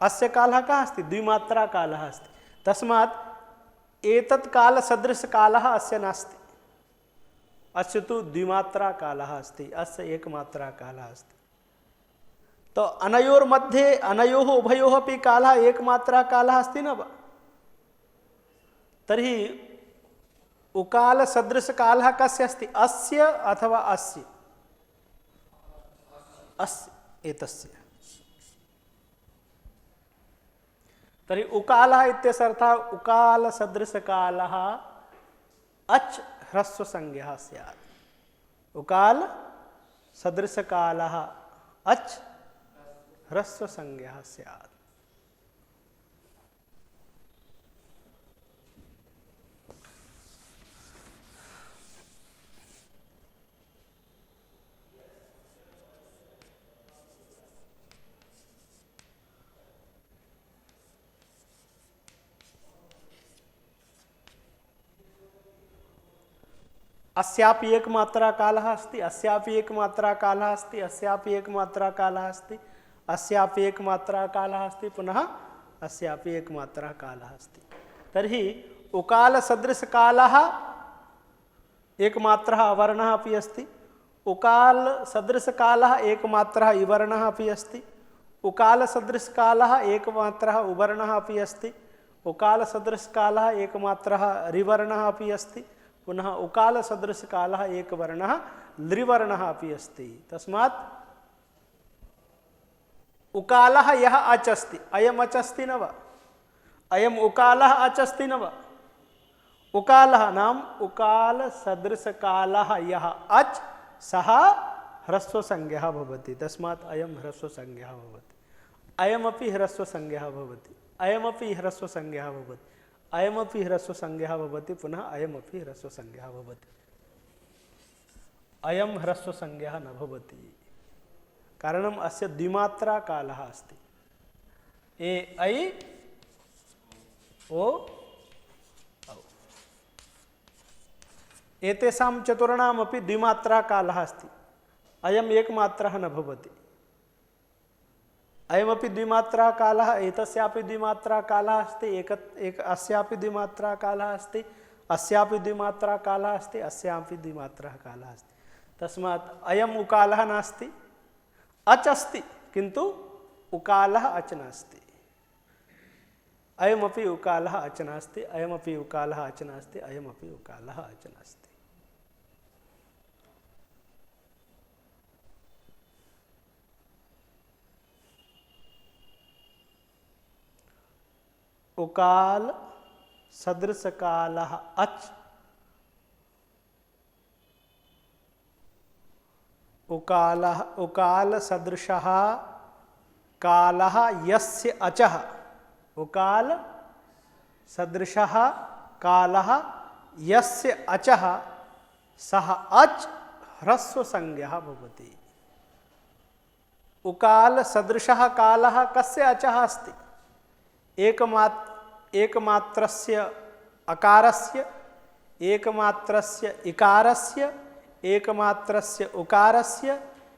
Speaker 1: अस्य कालः कः अस्ति? द्विमात्रा कालः अस्ति। तस्मात् एतत् कालसदृशकालः अस्य नास्ति। अस्य तु द्विमात्रा कालः अस्ति, अस्य एकमात्रा कालः अस्ति। तो अनयोर्मध्ये, अनयोः उभयोः अपि कालः एकमात्रा कालः अस्ति न वा? तर्हि उकालसदृशकालः कस्य अस्ति? अस्य अथवा अस्य? अस्य, एतस्य। तर्हि उकालः इत्यस्य अर्थः उकालसदृशकालः अच् ह्रस्वसंज्ञः स्यात्। उकालसदृशकालः अच् ह्रस्वसंज्ञः स्यात्। अस्यापि एकमात्रा कालः अस्ति, अस्यापि एकमात्रा कालः अस्ति, अस्यापि एकमात्रा कालः अस्ति, अस्यापि एकमात्रा कालः अस्ति, पुनः अस्यापि एकमात्रा कालः अस्ति। तर्हि उकालसदृशकालः एकमात्रः अवर्णः अपि अस्ति, उकालसदृशकालः एकमात्रः इवर्णः अपि अस्ति, उकालसदृशकालः एकमात्रः उवर्णः अपि अस्ति, उकालसदृशकालः एकमात्रः ऋवर्णः अपि अस्ति, पुनः उकालसदृशकालः एकवर्णः लृवर्णः अपि अस्ति। तस्मात् उकालः यः अच् अस्ति, अयम् अच् अस्ति न वा? अयम् उकालः अच् अस्ति न वा? उकालः नाम उकालसदृशकालः यः अच् सः ह्रस्वसंज्ञः भवति, तस्मात् अयं ह्रस्वसंज्ञः भवति। अयमपि ह्रस्वसंज्ञः भवति, अयमपि ह्रस्वसंज्ञः भवति, अयमपि ह्रस्वसंज्ञः भवति, पुनः अयमपि ह्रस्वसंज्ञः भवति। अयं ह्रस्वसंज्ञः न भवति, कारणम् अस्य द्विमात्रा कालः अस्ति। ए ऐ ओ औ, एतेषां चतुर्णामपि द्विमात्रा कालः अस्ति। अयम् एकमात्रः न भवति। अयमपि द्विमात्रा कालः, एतस्यापि द्विमात्रा कालः अस्ति, अस्यापि द्विमात्रा कालः अस्ति, अस्यापि द्विमात्रा कालः अस्ति, अस्यापि द्विमात्रा कालः अस्ति। तस्मात् अयम् उकालः नास्ति, अच् अस्ति किन्तु उकालः अच् नास्ति। अयमपि उकालः अच् नास्ति, अयमपि उकालः अच् नास्ति, अयमपि उकालः अच् नास्ति। उकाल सदृशकालः अच्, उकाल सदृशः कालः यस्य अचः, उकाल सदृशः कालः यस्य अचः सः अच् ह्रस्वसंज्ञः भवति। उकाल सदृशः कालः कस्य अचः अस्ति? एकमात्रस्य अकारस्य, एकमात्रस्य इकारस्य, एकमात्रस्य उकारस्य,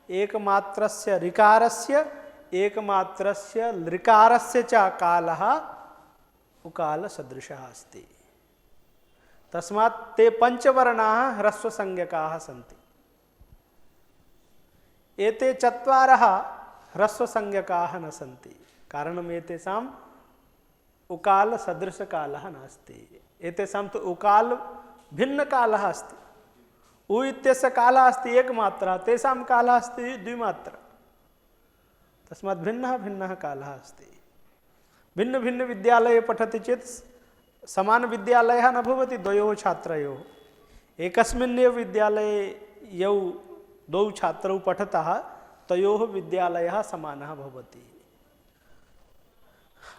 Speaker 1: एकमात्रस्य ऋकारस्य, एकमात्रस्य लृकारस्य च कालः उकाल सदृशः अस्ति। तस्मात् ते पंचवर्णाः ह्रस्वसंज्ञकाः सन्ति। एते चत्वारः ह्रस्वसंज्ञकाः न सन्ति, कारणम् एतेषाम् उकाल सदृशकालः नास्ति। एतेषां तु उकाल भिन्नकालः अस्ति। उ इत्यस्य कालः अस्ति एकमात्रा, तेषां कालः अस्ति द्विमात्रा। तस्मात् भिन्नः भिन्नः कालः अस्ति। भिन्न भिन्न विद्यालये पठति चेत् समान विद्यालयः न भवति द्वयोः छात्रयोः। एकस्मिन्नेव विद्यालये यौ द्वौ छात्रौ पठतः तयोः विद्यालयः समानः भवति।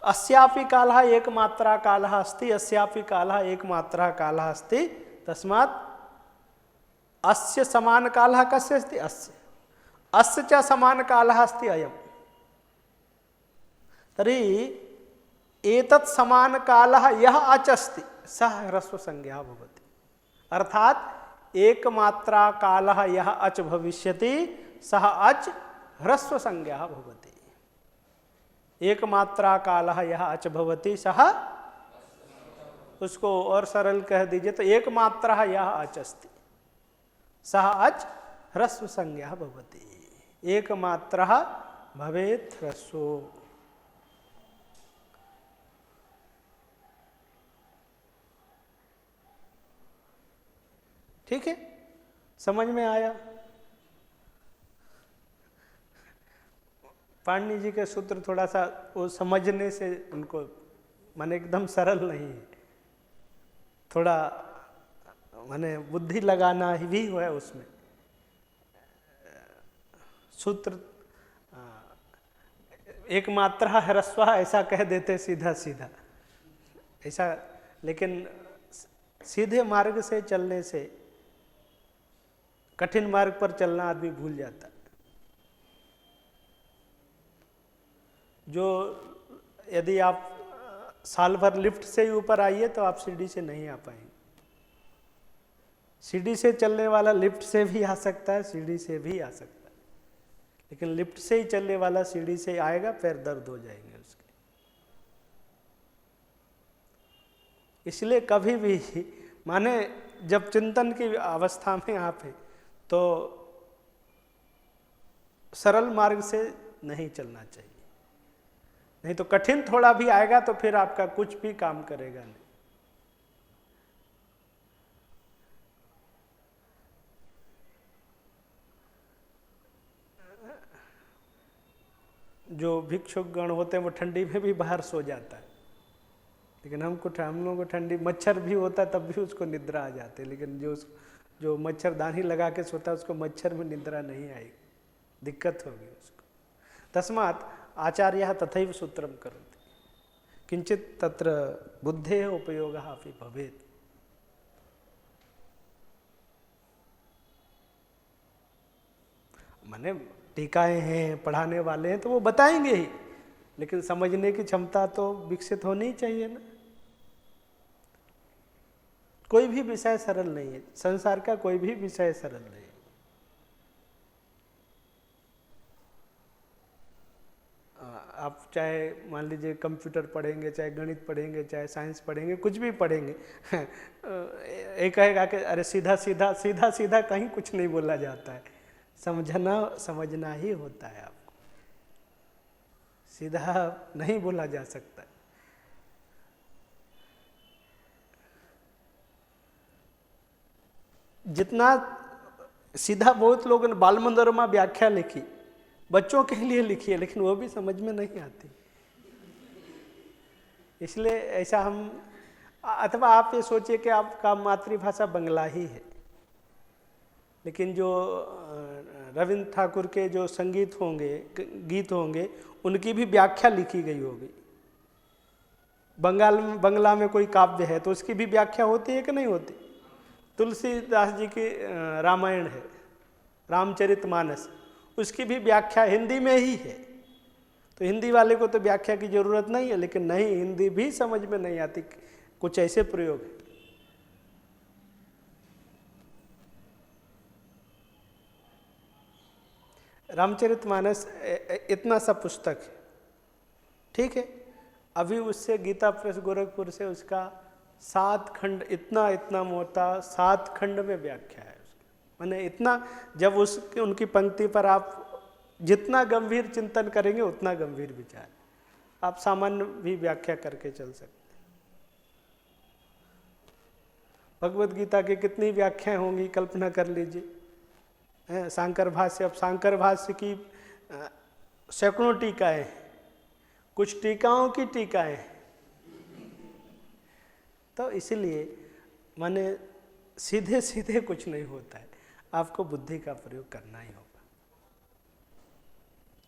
Speaker 1: अस्यापि कालः एकमात्रा कालः अस्ति, अस्यापि कालः एकमात्रा कालः अस्ति। तस्मात् अस्य समान कालः कस्य अस्ति? अस्य च समान कालः अस्ति अयम्। तर्हि एतत् समान कालः यः अच् अस्ति सः ह्रस्वसंज्ञः भवति। अर्थात् एकमात्रा कालः यः अच् भविष्यति सः अच् ह्रस्वसंज्ञः भवति। एकमात्रा कालः यः अच् भवति सः, उसको और सरल कह दीजिए तो एकमात्रः यः अच् अस्ति सः अच् ह्रस्वसंज्ञः भवति। एकमात्रः भवेत् ह्रस्वो। ठीक है, समझ में आया? पाणिनि जी के सूत्र थोड़ा सा वो समझने से उनको माने एकदम सरल नहीं है, थोड़ा माने बुद्धि लगाना ही भी है उसमें। सूत्र एक मात्रा ह्रस्व ऐसा कह देते सीधा सीधा ऐसा, लेकिन सीधे मार्ग से चलने से कठिन मार्ग पर चलना आदमी भूल जाता है। जो यदि आप साल भर लिफ्ट से ही ऊपर आइए तो आप सीढ़ी से नहीं आ पाएंगे। सीढ़ी से चलने वाला लिफ्ट से भी आ सकता है, सीढ़ी से भी आ सकता है, लेकिन लिफ्ट से ही चलने वाला सीढ़ी से आएगा, पैर दर्द हो जाएंगे उसके। इसलिए कभी भी माने जब चिंतन की अवस्था में आप हैं तो सरल मार्ग से नहीं चलना चाहिए, नहीं तो कठिन थोड़ा भी आएगा तो फिर आपका कुछ भी काम करेगा नहीं। जो भिक्षुक गण होते हैं वो ठंडी में भी बाहर सो जाता है, लेकिन हम लोगों को ठंडी, मच्छर भी होता है तब भी उसको निद्रा आ जाती है, लेकिन जो मच्छरदानी लगा के सोता है उसको मच्छर में निद्रा नहीं आएगी, दिक्कत होगी उसको। तस्मात् आचार्यः तथैव सूत्रम करोति किंचित तत्र बुद्धेः उपयोगः अपि भवेत्। माने टीकाएं हैं, पढ़ाने वाले हैं तो वो बताएंगे ही, लेकिन समझने की क्षमता तो विकसित होनी ही चाहिए ना। कोई भी विषय सरल नहीं है, संसार का कोई भी विषय सरल नहीं है। आप चाहे मान लीजिए कंप्यूटर पढ़ेंगे, चाहे गणित पढ़ेंगे, चाहे साइंस पढ़ेंगे, कुछ भी पढ़ेंगे, एक कहेगा कि अरे सीधा सीधा सीधा सीधा कहीं कुछ नहीं बोला जाता है, समझना ही होता है। आपको सीधा नहीं बोला जा सकता। जितना सीधा बहुत लोगों ने बाल मनोरमा व्याख्या लिखी, बच्चों के लिए लिखी है, लेकिन वो भी समझ में नहीं आती। इसलिए ऐसा हम, अथवा आप ये सोचिए कि आपका मातृभाषा बंगला ही है, लेकिन जो रविंद्र ठाकुर के जो संगीत होंगे, गीत होंगे, उनकी भी व्याख्या लिखी गई होगी। बंगला में कोई काव्य है तो उसकी भी व्याख्या होती है कि नहीं होती। तुलसीदास जी की रामायण है, रामचरितमानस, उसकी भी व्याख्या हिंदी में ही है। तो हिंदी वाले को तो व्याख्या की जरूरत नहीं है, लेकिन नहीं, हिंदी भी समझ में नहीं आती, कुछ ऐसे प्रयोग है। रामचरितमानस इतना सा पुस्तक है, ठीक है। अभी उससे गीता प्रेस गोरखपुर से उसका 7 खंड, इतना मोटा 7 खंड में व्याख्या है उसकी। माने इतना, जब उनकी पंक्ति पर आप जितना गंभीर चिंतन करेंगे उतना गंभीर विचार, आप सामान्य भी व्याख्या करके चल सकते हैं। भगवत गीता की कितनी व्याख्याएं होंगी, कल्पना कर लीजिए। शांकर भाष्य, अब शांकर भाष्य की सैकड़ों टीकाएं, कुछ टीकाओं की टीकाएं। तो इसलिए माने सीधे सीधे कुछ नहीं होता है, आपको बुद्धि का प्रयोग करना ही होगा।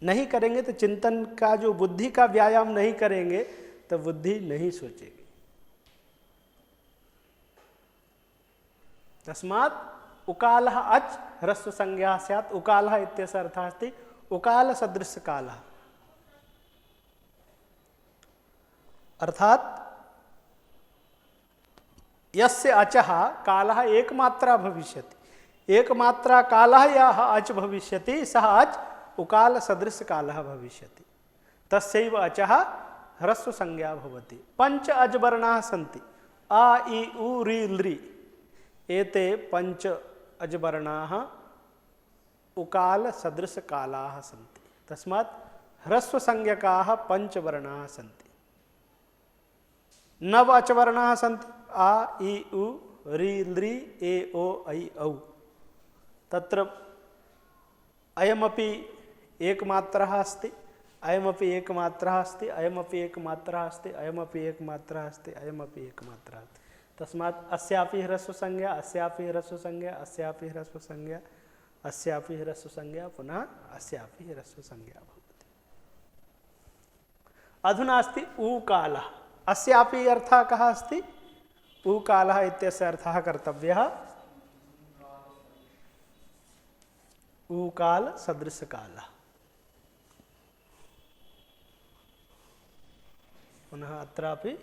Speaker 1: नहीं करेंगे तो चिंतन का, जो बुद्धि का व्यायाम नहीं करेंगे तो बुद्धि नहीं सोचेगी। तस्मात् उकालः अच ह्रस्व संज्ञा स्यात्, उकालः इत्यस्य अर्थः अस्ति उकाल सदृश कालः, अर्थात यस्य अचः कालः एकमात्रा भविष्यति, एकमात्रा कालः यः अच भविष्यति सः अच उकाल सदृश कालः भविष्यति, तस्यैव अचः ह्रस्व संज्ञा भवति। 5 अजवर्णाः सन्ति, आ इ उ रि लृ, एते 5 अजवर्णाः उकाल सदृश कालाः सन्ति। तस्मात् ह्रस्व संज्ञकाः 5 वर्णाः सन्ति। 9 अचवर्णाः सन्ति, आ इ उ रि लृ ए ओ ऐ औ। तत्र अयमपि एकमात्रः अस्ति, अयमपि एकमात्रः अस्ति, अयमपि एकमात्रः अस्ति, अयमपि एकमात्रः अस्ति, अयमपि एकमात्रः अस्ति। तस्मात् अस्यापि ह्रस्व संज्ञा, अस्यापि ह्रस्व संज्ञा, अस्यापि ह्रस्व संज्ञा, अस्यापि ह्रस्व संज्ञा, पुनः अस्यापि ह्रस्व संज्ञा भवति। अधुना अस्ति ऊकालः, अस्यापि अर्थः कः अस्ति? ऊकालः इत्यस्य अर्थः कर्तव्यः ऊकाल सदृश कालः। पुनः अत्रापि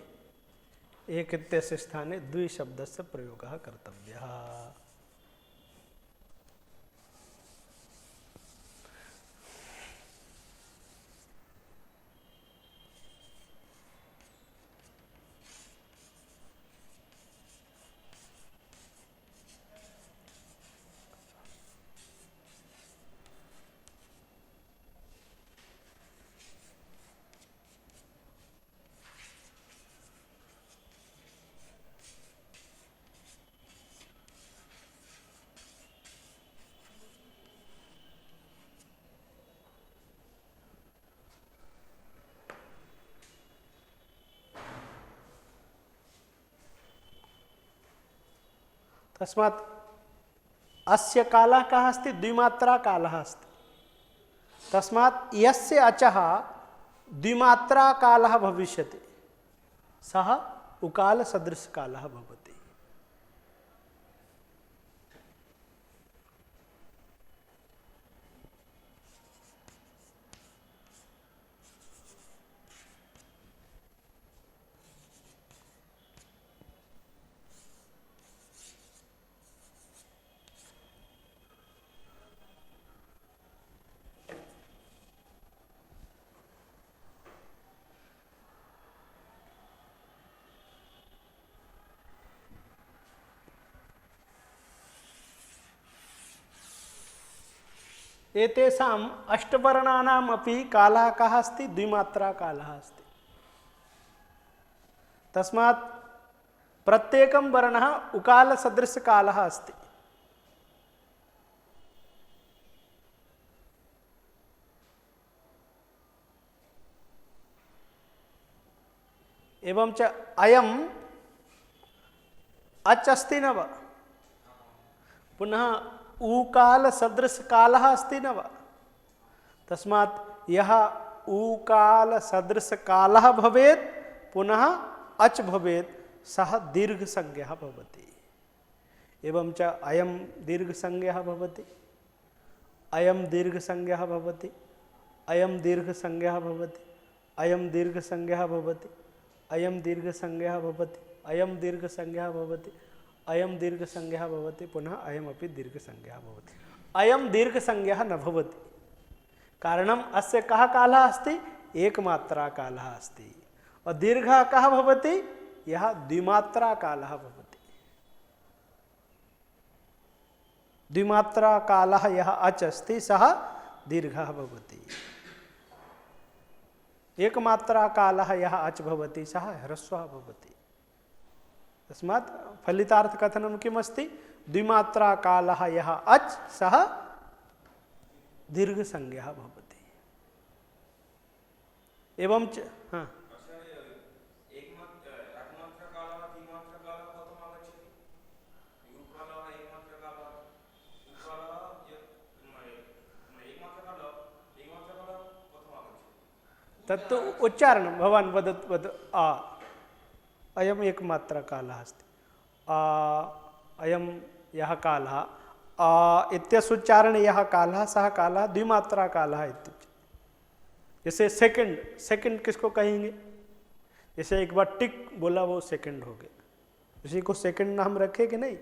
Speaker 1: एक इत्यस्य स्थाने द्विशब्दस्य प्रयोगः कर्तव्यः। तस्मात् अस्य कालः कः अस्ति? द्विमात्रा कालः अस्ति। तस्मात् यस्य अचः द्विमात्रा कालः भविष्यति सः उकाल सदृश कालः भवति। एतेषाम् अष्टवर्णानाम् अपि कालः कः अस्ति? द्विमात्रा कालः अस्ति। तस्मात् प्रत्येकं वर्णः उकाल सदृश कालः अस्ति। एवं च अयम् अच् अस्ति न वा? पुनः ऊकाल सदृश कालः अस्ति न वा? तस्मात् यः ऊकाल सदृश कालः भवेत् पुनः अच् भवेत् सः दीर्घ संज्ञः भवति। एवं च अयं दीर्घ संज्ञः भवति, अयं दीर्घ संज्ञः भवति, अयं दीर्घ संज्ञः भवति, अयं दीर्घ संज्ञः भवति, अयं दीर्घ संज्ञः भवति, अयं दीर्घ संज्ञः भवति, अयं दीर्घ संज्ञः भवति, पुनः अयमपि दीर्घ संज्ञः भवति। अयं दीर्घ संज्ञः न भवति, कारणम् अस्य कः कालः अस्ति? एकमात्रा कालः अस्ति। और दीर्घः कः भवति? यः द्विमात्रा कालः भवति। द्विमात्रा कालः यः अच् अस्ति सः दीर्घः भवति। एकमात्रा कालः यः अच् भवति सः ह्रस्वः भवति। तस्मात् फलितार्थ कथनं किमस्ति? द्विमात्रा कालः यः अच् सः दीर्घ संज्ञः भवति। एवं च हाँ तत्तु उच्चारणं भवान् वद आ अयम् एकमात्रा कालः अस्ति, अयं यः कालः इत्यस्य उच्चारणे यः कालः सः कालः द्विमात्रा कालः इत्युच्यते। जैसे सेकंड किसको कहेंगे? जैसे एक बार टिक बोला वो सेकंड हो गया, उसी को सेकंड नाम रखे कि नहीं?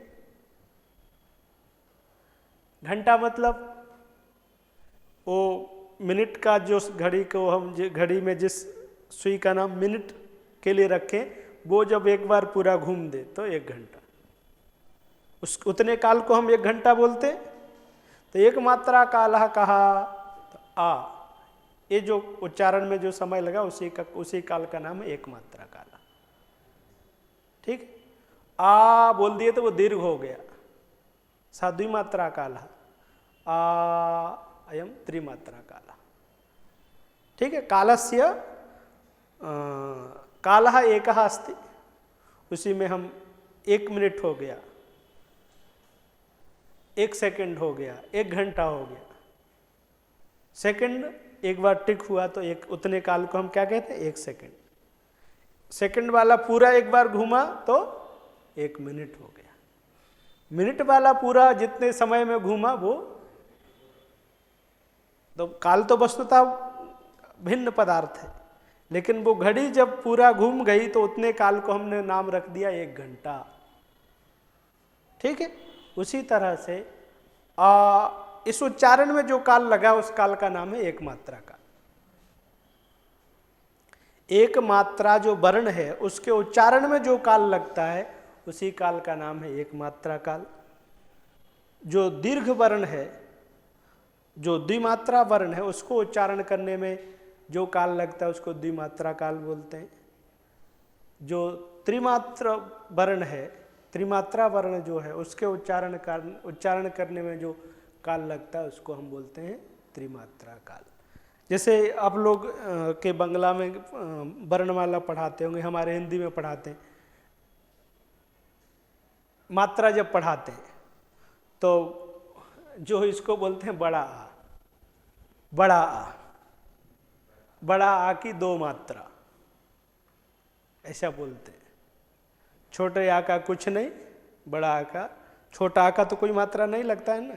Speaker 1: घंटा मतलब वो मिनट का जो घड़ी को हम घड़ी में जिस सुई का नाम मिनट के लिए रखें, वो जब एक बार पूरा घूम दे तो 1 घंटा, उस उतने काल को हम 1 घंटा बोलते। तो एक मात्रा कालः कहा तो ये जो उच्चारण में जो समय लगा उसी काल का नाम है एक मात्रा काल। ठीक, बोल दिए तो वो दीर्घ हो गया, सा द्विमात्रा कालः, अयम त्रिमात्रा कालः। ठीक है, कालस्य कालः एकः अस्ति, उसी में हम 1 मिनट हो गया, 1 सेकंड हो गया, 1 घंटा हो गया। सेकंड एक बार टिक हुआ तो एक उतने काल को हम क्या कहते हैं? 1 सेकंड। सेकंड वाला पूरा एक बार घूमा तो 1 मिनट हो गया। मिनट वाला पूरा जितने समय में घूमा वो तो काल तो वस्तुतः भिन्न पदार्थ है, लेकिन वो घड़ी जब पूरा घूम गई तो उतने काल को हमने नाम रख दिया 1 घंटा। ठीक है, उसी तरह से इस उच्चारण में जो काल लगा उस काल का नाम है एक मात्रा काल। एक मात्रा जो वर्ण है उसके उच्चारण में जो काल लगता है उसी काल का नाम है एक मात्रा काल। जो दीर्घ वर्ण है, जो द्विमात्रा वर्ण है, उसको उच्चारण करने में जो काल लगता है उसको द्विमात्रा काल बोलते हैं। जो त्रिमात्रा वर्ण है, त्रिमात्रा वर्ण जो है उसके उच्चारण करने में जो काल लगता है उसको हम बोलते हैं त्रिमात्रा काल। जैसे आप लोग के बंगला में वर्णमाला पढ़ाते होंगे, हमारे हिंदी में पढ़ाते हैं। मात्रा जब पढ़ाते हैं तो जो इसको बोलते हैं बड़ा आ, बड़ा आ, बड़ा आ की 2 मात्रा ऐसा बोलते हैं। छोटे आ का कुछ नहीं, बड़ा आ का, छोटा आ का तो कोई मात्रा नहीं लगता है ना,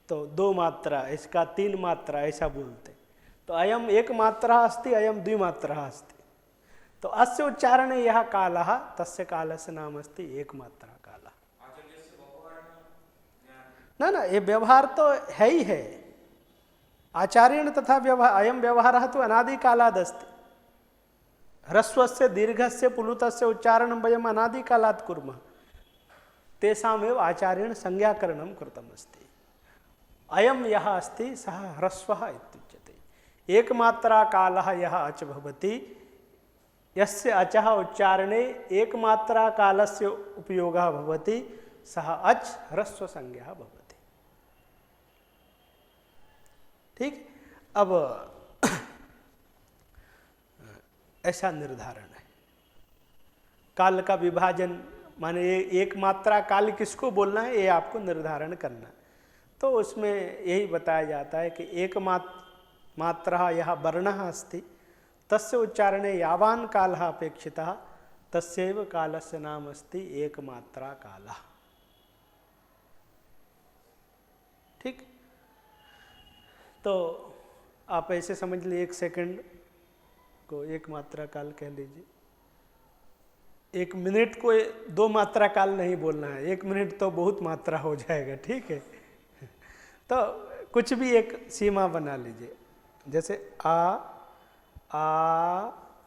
Speaker 1: तो 2 मात्रा, इसका 3 मात्रा ऐसा बोलते। तो अयम 1 मात्रा अस्ति, अयम 2 मात्रा अस्ति। तो अस्य उच्चारणे यह कालः तस्य कालस्य नाम अस्ति 1 मात्रा कालः। ना ना, ये व्यवहार तो है ही है आचार्येण तथा व्यवहार, अयम व्यवहारः तो अनादिकालादस्ति। ह्रस्वस्य दीर्घस्य पुलुतस्य उच्चारणं वयम् अनादिकालात् कुर्मः, तेषामेव आचार्येण संज्ञाकरणं कृतमस्ति। अयम यः अस्ति सः ह्रस्वः इत्युच्यते। 1 मात्रा कालः यः अच भवति, यस्य अचः उच्चारणे 1 मात्रा कालस्य उपयोगः भवति, सः अच ह्रस्व संज्ञा भवति। ठीक, अब ऐसा निर्धारण है। काल का विभाजन माने 1 मात्रा काल किसको बोलना है, ये आपको निर्धारण करना है। तो उसमें यही बताया जाता है कि 1 मात्रा यह वर्णः अस्ति, तस्य उच्चारणे यावान् कालः अपेक्षितः तस्यैव कालस्य नाम अस्ति 1 मात्रा कालः। ठीक, तो आप ऐसे समझ लीजिए 1 सेकंड को 1 मात्रा काल कह लीजिए। 1 मिनट को 2 मात्रा काल नहीं बोलना है, 1 मिनट तो बहुत मात्रा हो जाएगा। ठीक है, तो कुछ भी एक सीमा बना लीजिए, जैसे आ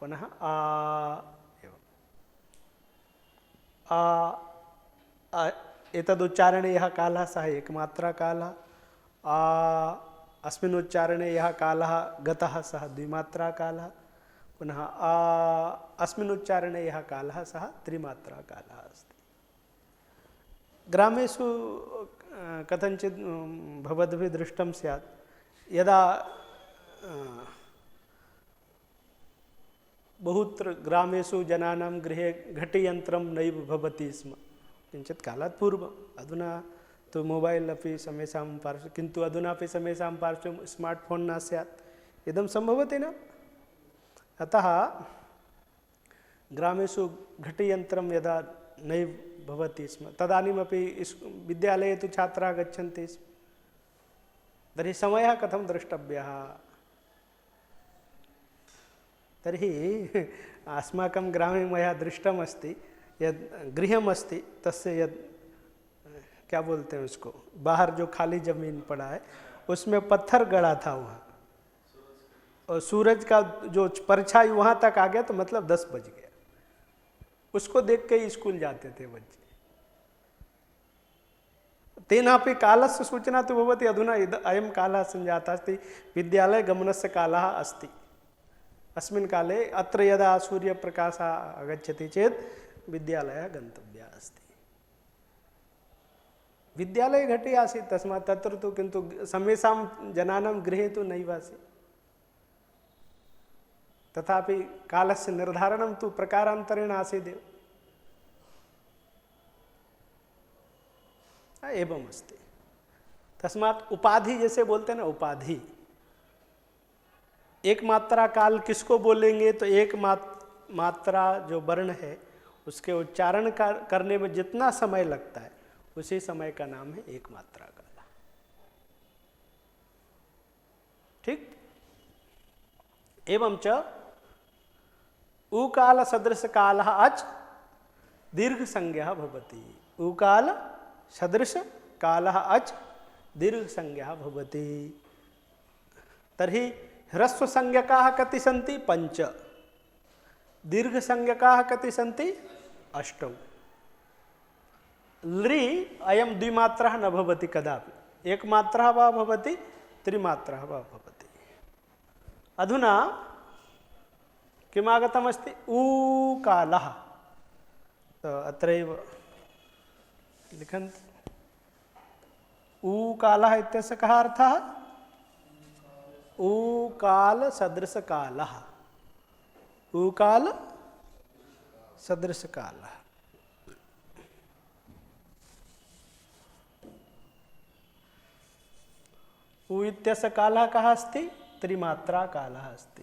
Speaker 1: पुनः आ एतदुच्चारणे यः कालः सः 1 मात्रा कालः। अस्मिन् उच्चारणे यः कालः गतः सः 2 मात्रा कालः। पुनः अस्मिन् उच्चारणे यः कालः सः 3 मात्रा कालः अस्ति। ग्रामेषु कथञ्चित् भवद्भिः दृष्टं स्यात्, यदा बहुत्र ग्रामेषु जनानां गृहे घटीयन्त्रं नैव भवति स्म किञ्चित् कालात् पूर्वम्। अधुना तो मोबाइल अपि समेषां पार्श्वे, किन्तु अधुनापि समेषां पार्श्वे स्मार्ट्फोन् न स्यात्, इदं सम्भवति न। अतः ग्रामेषु घटीयन्त्रं यदा नैव भवति स्म, तदानीमपि विद्यालये तु छात्राः गच्छन्ति स्म, तर्हि समयः कथं द्रष्टव्यः? तर्हि अस्माकं ग्रामे मया दृष्टमस्ति, यद् गृहमस्ति तस्य यद् क्या बोलते हैं उसको, बाहर जो खाली जमीन पड़ा है उसमें पत्थर गड़ा था वहाँ, और सूरज का जो परछाई वहाँ तक आ गया तो मतलब 10 बज गया। उसको देख के ही स्कूल जाते थे बच्चे। तेनापि कालस्य सूचना तो भवति। अधुना अयं कालः सञ्जातः अस्ति, विद्यालय गमनस्य कालः अस्ति। अस्मिन् काले अत्र यदा सूर्यप्रकाशः आगच्छति चेत् विद्यालयः गन्तव्यः अस्ति। विद्यालये घटे आसीत्, तस्मात् तत्र तु किन्तु समेषां जनानां गृहे तु नैव आसीत्। तथापि कालस्य निर्धारणं तु प्रकारान्तरेण आसीदेव। एवं अस्ति। तस्मात् उपाधि जैसे बोलते हैं ना, उपाधि 1 मात्रा काल किसको बोलेंगे, तो 1 मात्रा जो वर्ण है उसके उच्चारण करने में जितना समय लगता है उसी समय का नाम है 1 मात्रा काल। ठीक, एवं च उकाल सदृश कालः अच दीर्घ संज्ञा भवति। उकाल सदृश कालः अच दीर्घ संज्ञा भवति। तर्हि ह्रस्व संज्ञकाः कति सन्ति? 5। दीर्घ संज्ञकाः कति सन्ति? 8। लृ अयं 2 मात्रः न भवति कदापि, 1 मात्रः वा भवति, 3 मात्रः वा भवति। अधुना किमागतमस्ति? ऊकालः। तो अत्रैव लिखन्तु। ऊकालः इत्यस्य कः अर्थः? ऊकाल सदृश कालः। ऊकाल सदृश कालः। उ इत्यस्य कालः कः अस्ति? त्रिमात्रा कालः अस्ति।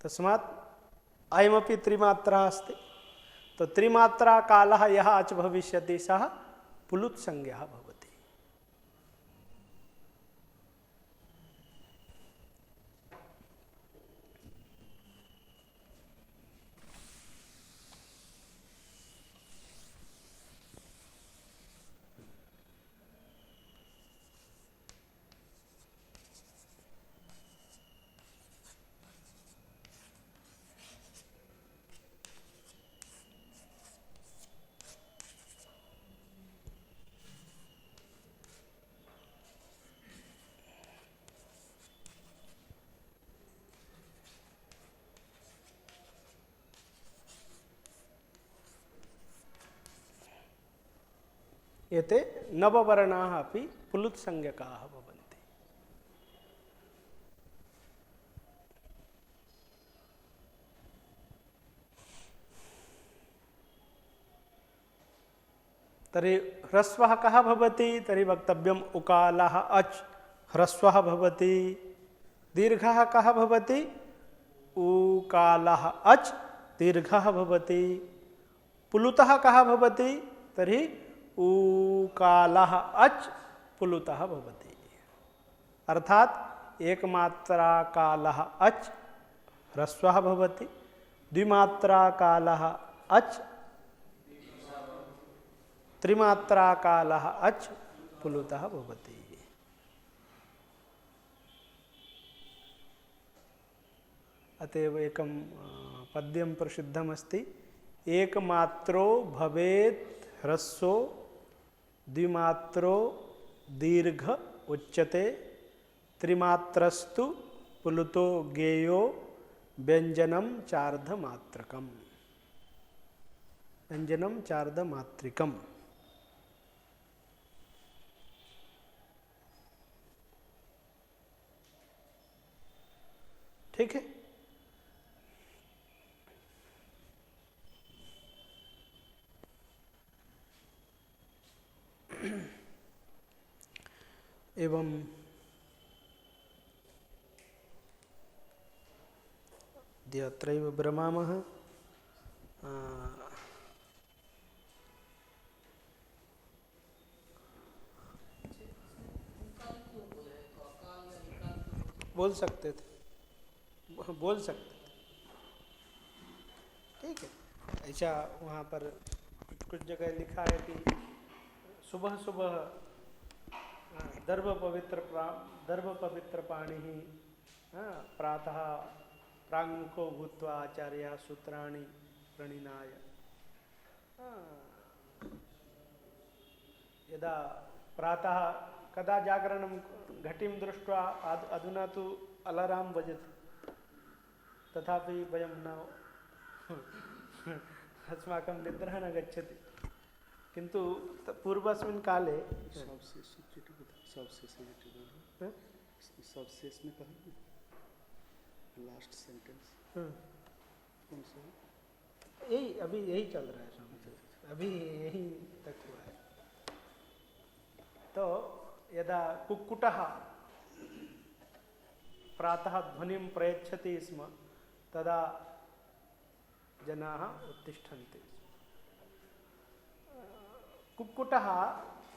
Speaker 1: तस्मात् अयमपि त्रिमात्रा अस्ति। तो त्रिमात्रा कालः यः अच भविष्यति सः पुलुत संज्ञः भवति। एते नववर्णाः अपि पुलुत्संज्ञकाः भवन्ति। तर्हि ह्रस्वः कः भवति? तर्हि वक्तव्यम् उकालः अच् ह्रस्वः भवति। दीर्घः कः भवति? उकालः अच् दीर्घः भवति। पुलुतः कः भवति? तर्हि उकालः अच् पुलुतः भवति। अर्थात एकमात्रा कालः अच् ह्रस्वः भवति, द्विमात्रा कालः अच्, त्रिमात्रा कालः अच् पुलुतः भवति। अतएव एकं पद्यं प्रसिद्धमस्ति, एकमात्रो भवेत् ह्रस्वो द्विमात्रो दीर्घ उच्यते, त्रिमात्रस्तु पुलुतो ज्ञेयो व्यंजनम चार्धमात्रकम। व्यंजनम चार्धमात्रिकम। ठीक है। एवं अत्रैव ब्रह्मामः। बोल सकते थे, बोल सकते थे, ठीक है। ऐसा वहाँ पर कुछ जगह लिखा है कि सुबह सुबह दर्भ पवित्र पाणि प्रातः प्राङ्मुखो भूत्वा आचार्यः सूत्राणि प्रणिनाय। यदा प्रातः कदा जागरणं घटिं दृष्ट्वा अधुना तु अलाराम वजति, तथापि वयं न अस्माकं निद्रा न गच्छति। किंतु पूर्वस्मिन् काले
Speaker 2: सबसेस में कहा लास्ट सेंटेंस कौन सा?
Speaker 1: यही अभी यही चल रहा है स्वामी, अभी यही तक हुआ है। तो यदा कुक्कुटः प्रातः ध्वनिं प्रयच्छति स्म तदा जनाः उत्तिष्ठन्ति। कुक्कुटः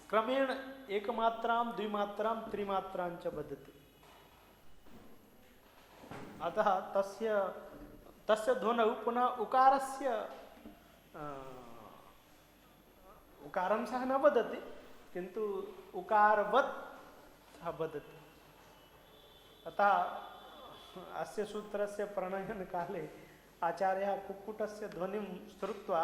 Speaker 1: क्रमेण एकमात्रां द्विमात्रां त्रिमात्रां च वदति। अतः तस्य ध्वनौ पुनः उकारस्य उकारं सः न वदति, किन्तु उकारवत् सः वदति। अतः अस्य सूत्रस्य प्रणयनकाले आचार्यः कुक्कुटस्य ध्वनिं श्रुत्वा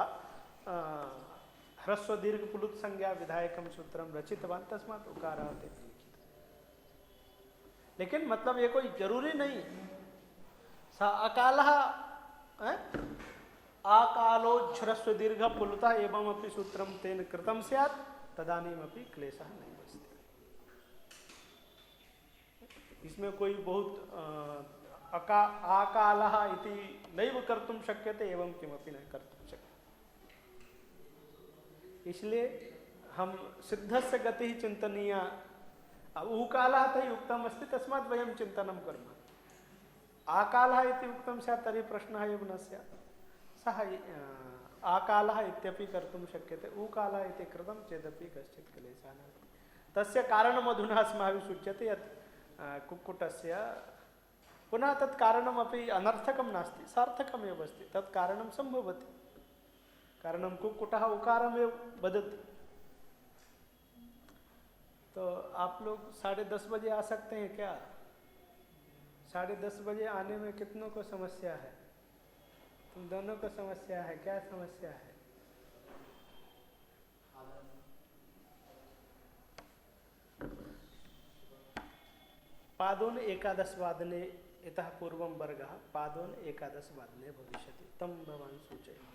Speaker 1: ह्रस्व दीर्घ पुलुत संज्ञा विधायकम सूत्रम रचितवान, तस्मात् उकारः ते लिखित। लेकिन मतलब ये कोई जरूरी नहीं। सा अकालः आकालो ह्रस्व दीर्घ पुलुतः एवं अपि सूत्रम तेन कृतं स्यात्, तदानीमपि क्लेशः नैव अस्ति। इसमें कोई बहुत आकालः इति नैव कर्तुं शक्यते, एवं किमपि न कर्तुं शक्यते। इसलिए हम सिद्धस्य गतिः चिन्तनीया। ऊकालः तैः उक्तम् अस्ति, तस्मात् वयं चिन्तनं कुर्मः। आकालः इति उक्तं स्यात् तर्हि प्रश्नः एव न स्यात्। सः आकालः इत्यपि कर्तुं शक्यते, ऊकालः इति कृतं चेदपि कश्चित् क्लेशः नास्ति। तस्य कारणम् अधुना अस्माभिः सूच्यते यत् कुक्कुटस्य, पुनः तत् कारणमपि अनर्थकं नास्ति, सार्थकमेव अस्ति। तत् कारणं सम्भवति, कारणं कुक्कुटः उकारमेव वदति। तो आप लोग 10:30 बजे आ सकते हैं क्या? 10:30 बजे आने में कितनों को समस्या है? तुम दोनों को समस्या है, क्या समस्या है? पादोन 11:15 इतः पूर्वं वर्गः पादोन 11:15 भविष्यति, तं भवान् सूचयतु।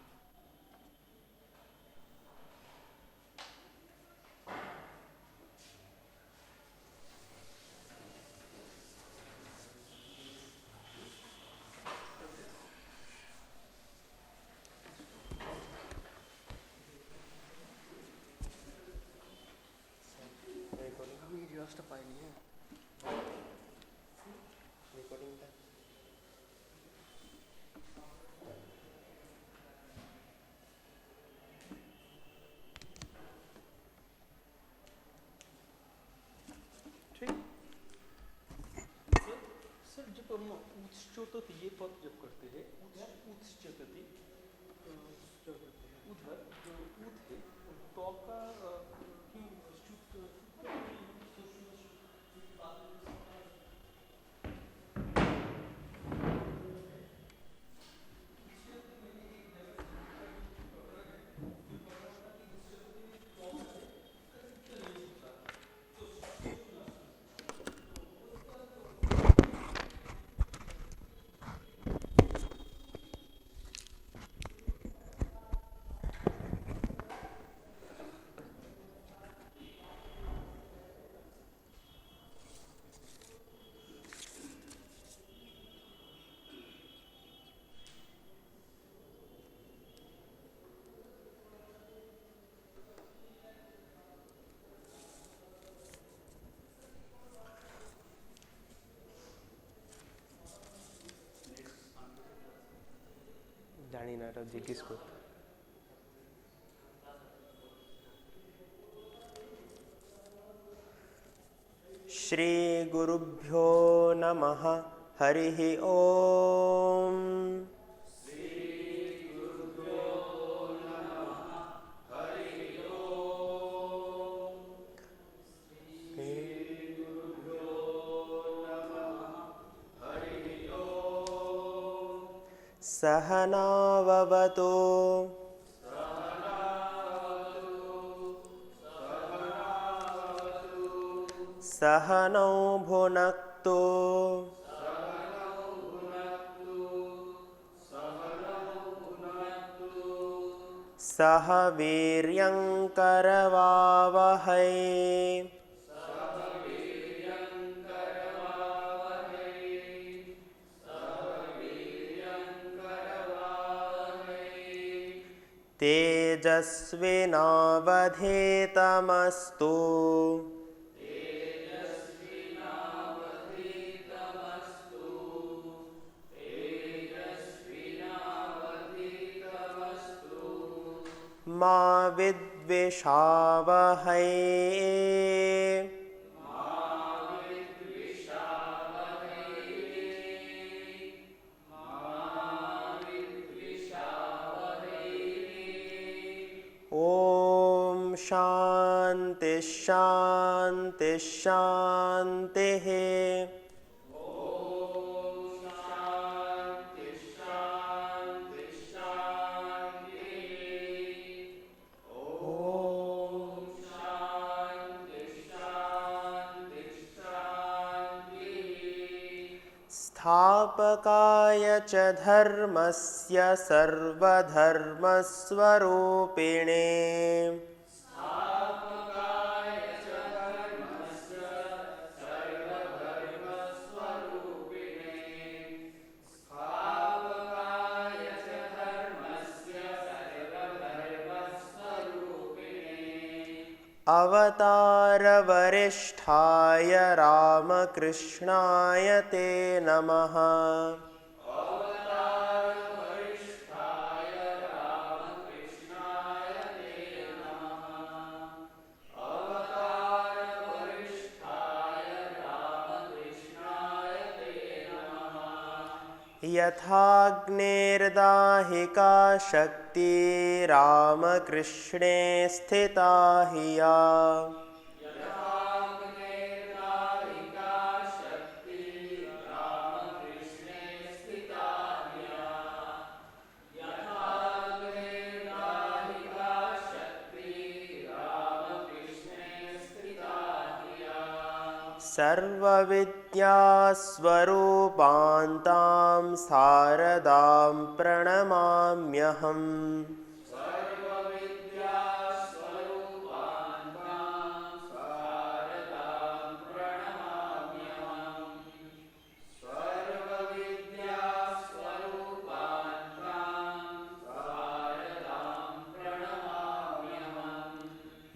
Speaker 1: सर जब हम उत्स्चोतति ये पद जब करते हैं, उत्स्चोतति उधर जो उत है तो का क्यों
Speaker 3: जानी नाटक जी किसको? श्री गुरुभ्यो नमः। हरिः ओम। सहनाववतु सहनौ भुनक्तु सह वीर्यङ्करवावहै तेजस्विनावधीतमस्तु मा विद्विषावहै ओम शांति शांति शांतिः। स्थापकाय च धर्मस्य सर्वधर्मस्वरूपिणे अवतारवरिष्ठाय रामकृष्णाय ते नमः। यथाग्नेर्दाहिका शक्ति रामकृष्णे स्थिता हिया। सर्वविद्यास्वरूपान्तां शारदां प्रणमाम्यहम्।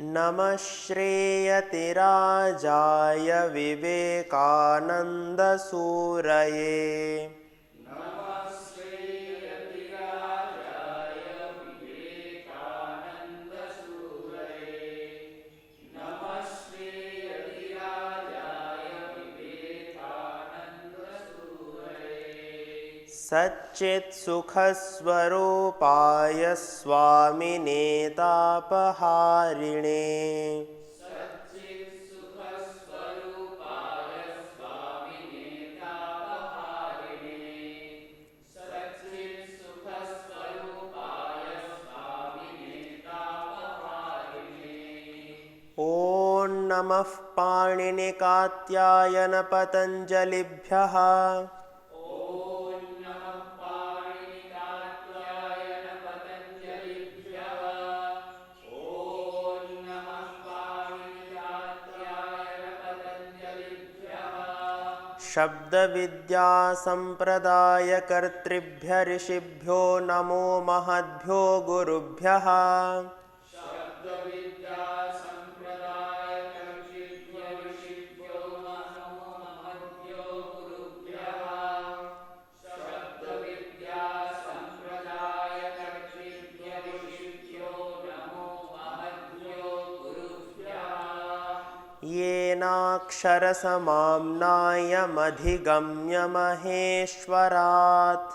Speaker 3: नमः श्रेयतिराजाय विवेकानन्दसूरये। सच्चित्सुखस्वरूपाय स्वामिने तापहारिणे। ॐ नमः पाणिनिकात्यायन पतञ्जलिभ्यः। शब्दविद्या संप्रदायकर्तृभ्य ऋषिभ्यो नमो महद्भ्यो गुरुभ्यः। येनाक्षरसमाम्नायमधिगम्य महेश्वरात्।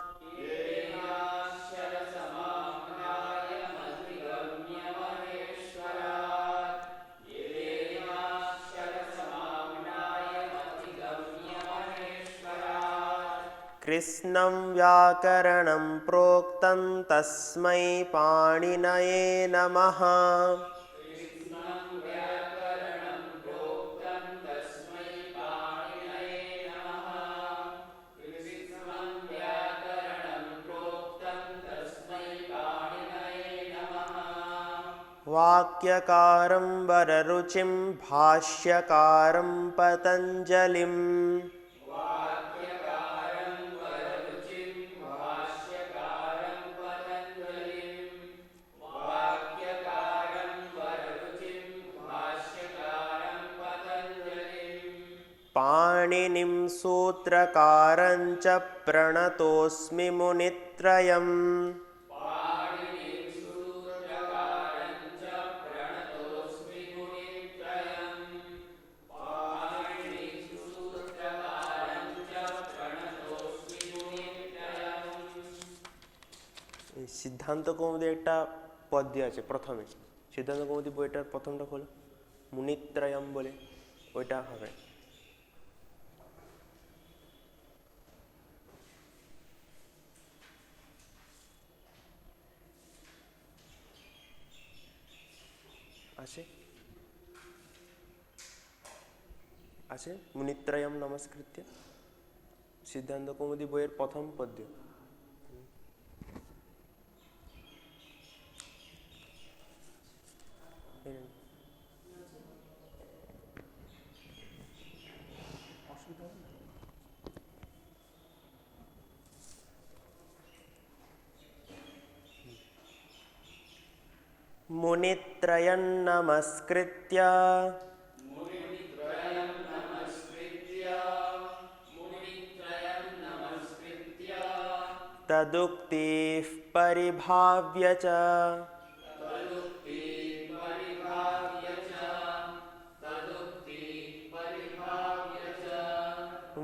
Speaker 3: कृष्णं व्याकरणं प्रोक्तं तस्मै पाणिनये नमः। वाक्यकारं वररुचिं भाष्यकारं पतञ्जलिम्। पाणिनिं सूत्रकारं च प्रणतोऽस्मि मुनित्रयम्। সিদ্ধান্ত কৌমুদি একটা পদ্য আছে প্রথমে, সিদ্ধান্ত কৌমুদি বইটার প্রথমটা খোলো, মুনিত্রয়ম বলে, ওইটা হবে। আছে আছে মুনিত্রয়ম নমস্কৃত্য, সিদ্ধান্ত কৌমুদি বইয়ের প্রথম পদ্য। मुनित्रयं नमस्कृत्य तदुक्तिः परिभाव्य च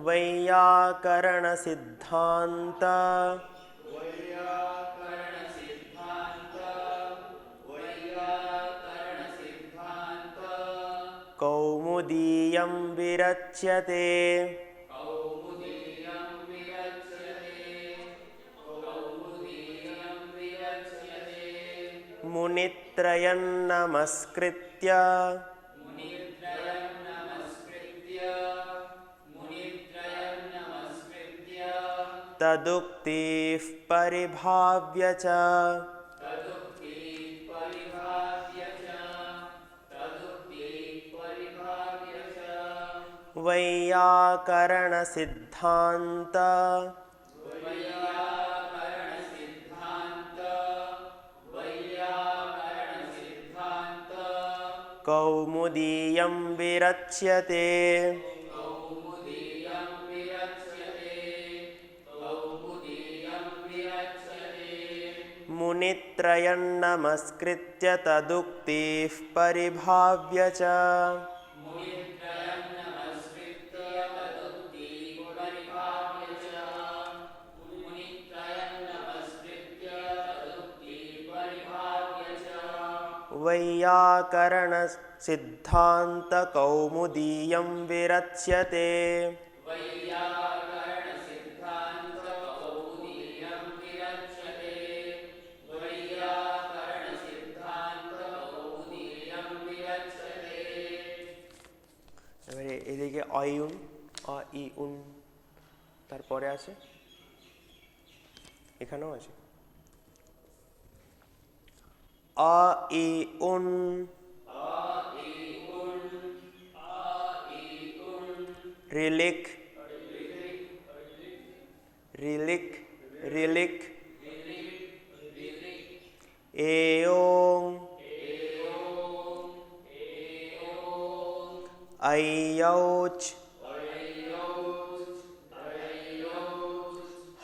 Speaker 3: वैयाकरणसिद्धान्त कौमुदीयं विरच्यते। मुनित्रयं नमस्कृत्य तदुक्तिः परिभाव्य च वैयाकरणसिद्धान्त कौमुदीयं विरच्यते। मुनित्रयं नमस्कृत्य तदुक्तिः परिभाव्य च वैयाकरणसिद्धान्त कौमुदीयं विरच्यते। এবারে এদিকে অয়ুন অ ই উন তারপরে আছে, এখানেও আছে अ इ उन रिलिक रिलिक रिलिक एओं ऐयौच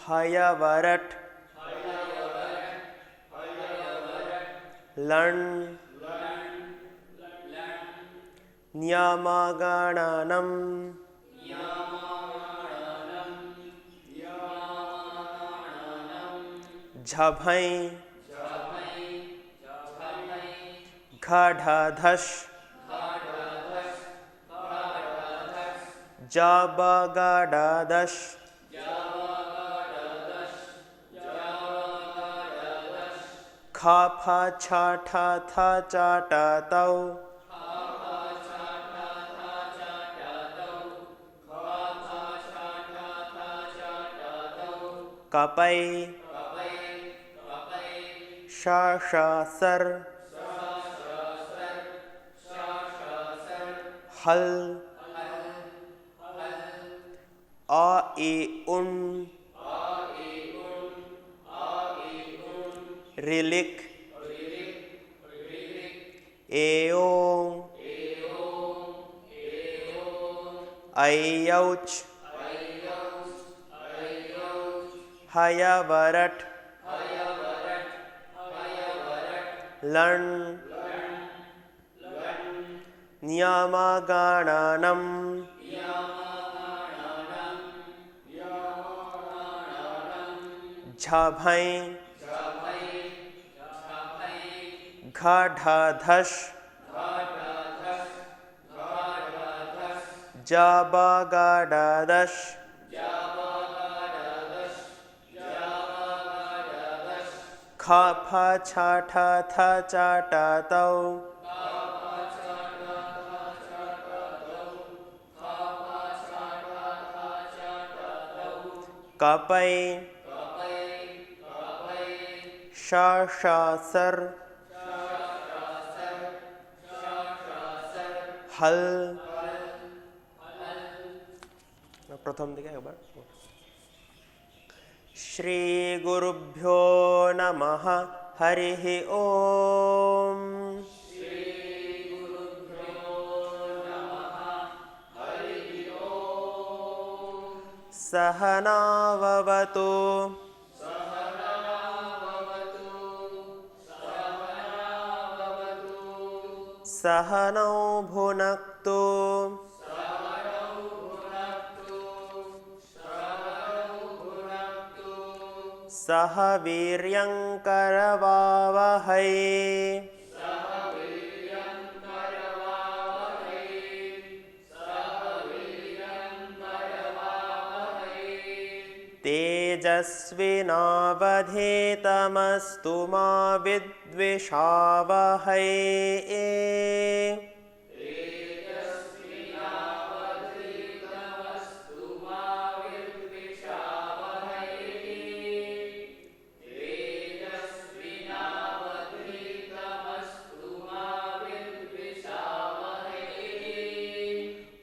Speaker 3: हयवरट लण न्यमागणनं झभै घढधश जबगडदश खफ छठ थ चट तौ कपै श श सर हल अ इ उन रिलिक एओं ऐयौच हयवरट लण न्यमागणनं झभै घढधश जबगडदश खफ छठ थ चट तौ कपै श श सर हल प्रथम दिखे एक बार श्री गुरुभ्यो नमः हरिः ॐ। सहनाववतु सहनौ भुनक्तु सह वीर्यङ्करवावहै। तेजस्विनावधीतमस्तु मा विद्विषावहै।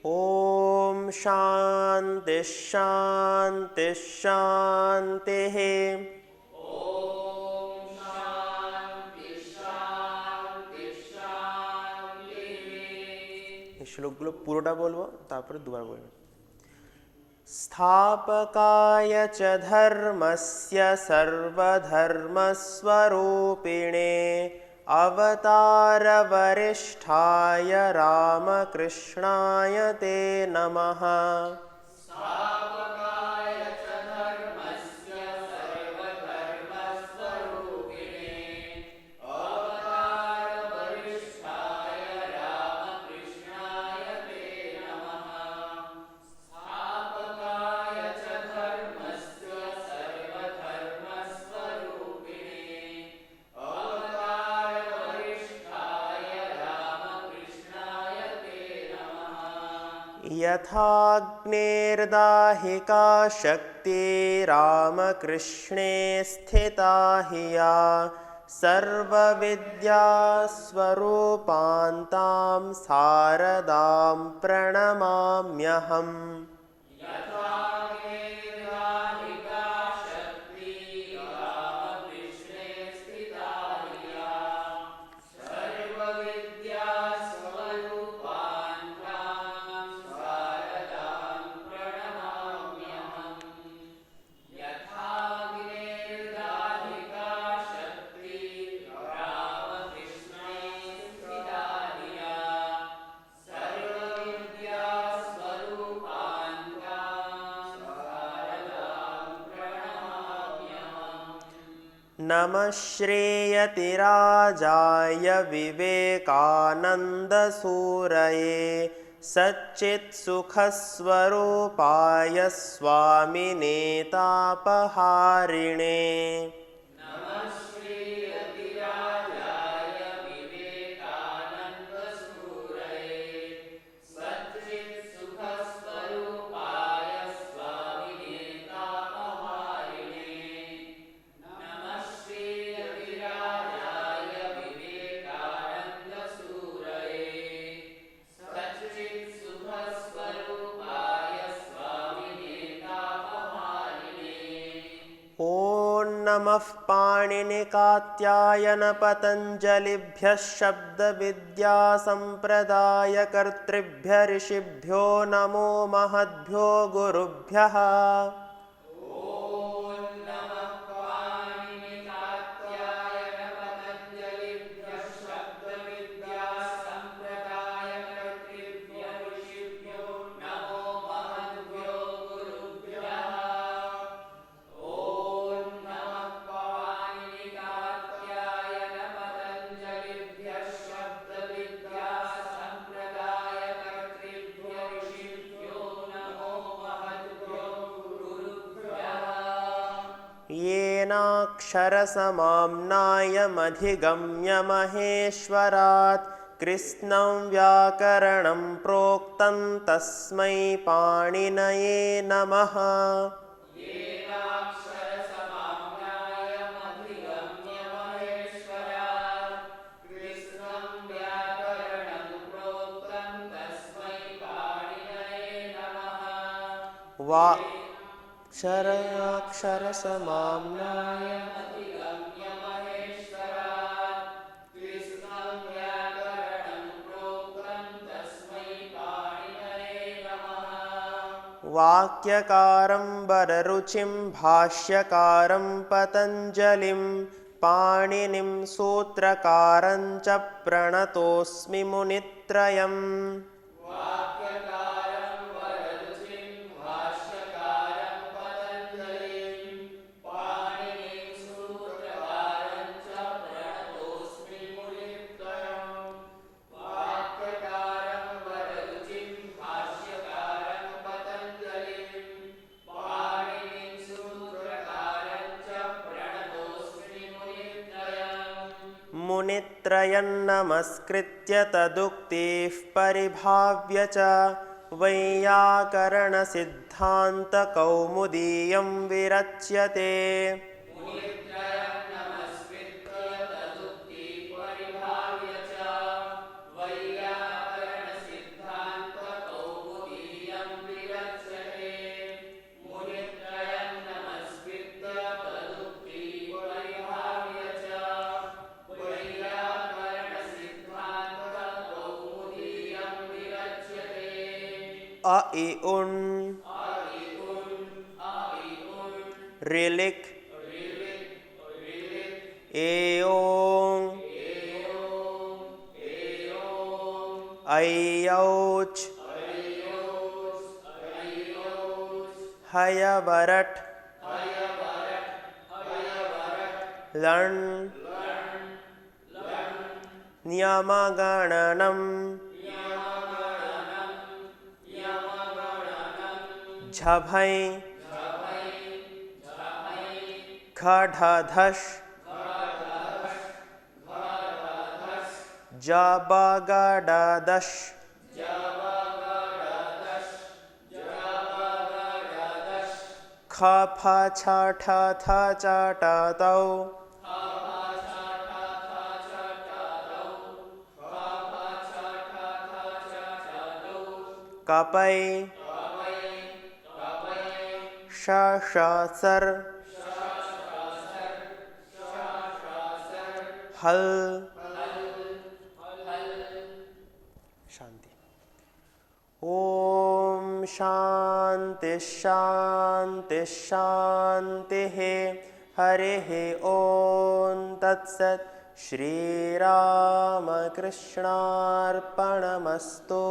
Speaker 3: ॐ शान्ति शान्ति शान्तिः। শ্লোকগুলো পুরোটা বলবো, তারপরে দুবার বলবো। स्थापकाय च धर्मस्य सर्वधर्मस्वरूपिणे अवतारवरिष्ठाय रामकृष्णाय ते नमः। यथाग्नेर्दाहिका शक्ति रामकृष्णे स्थिता हि या सर्वविद्यास्वरूपान्तां शारदां प्रणमाम्यहम्। नमः श्रेयतिराजाय विवेकानन्दसूरये सच्चित्सुखस्वरूपाय स्वामिने तापहारिणे। नमः पाणिनिकात्यायन पतञ्जलिभ्यः शब्दविद्या सम्प्रदायकर्तृभ्यः ऋषिभ्यो नमो महद्भ्यो गुरुभ्यः। येनाक्षरसमाम्नायमधिगम्य महेश्वरात् कृत्स्नं व्याकरणं प्रोक्तं तस्मै पाणिनये नमः। अक्षरसमाम्नाय वाक्यकारं वररुचिं भाष्यकारं पतञ्जलिं पाणिनिं सूत्रकारं च प्रणतोऽस्मि मुनित्रयम् मुनित्रयं नमस्कृत्य तदुक्तिः परिभाव्य च वैयाकरणसिद्धान्तकौमुदीयं विरच्यते। अ इ उन् ऋलिक् एओं ऐऔच् हयवरट् लण् नियमगणनं झभै खढधश् जबगडदश् खफछठथचटतौ कपै शशसर् हल् शांति। ओम शांति शांति शांतिः। हरिः ओम तत्सत्। श्रीरामकृष्णार्पणमस्तु।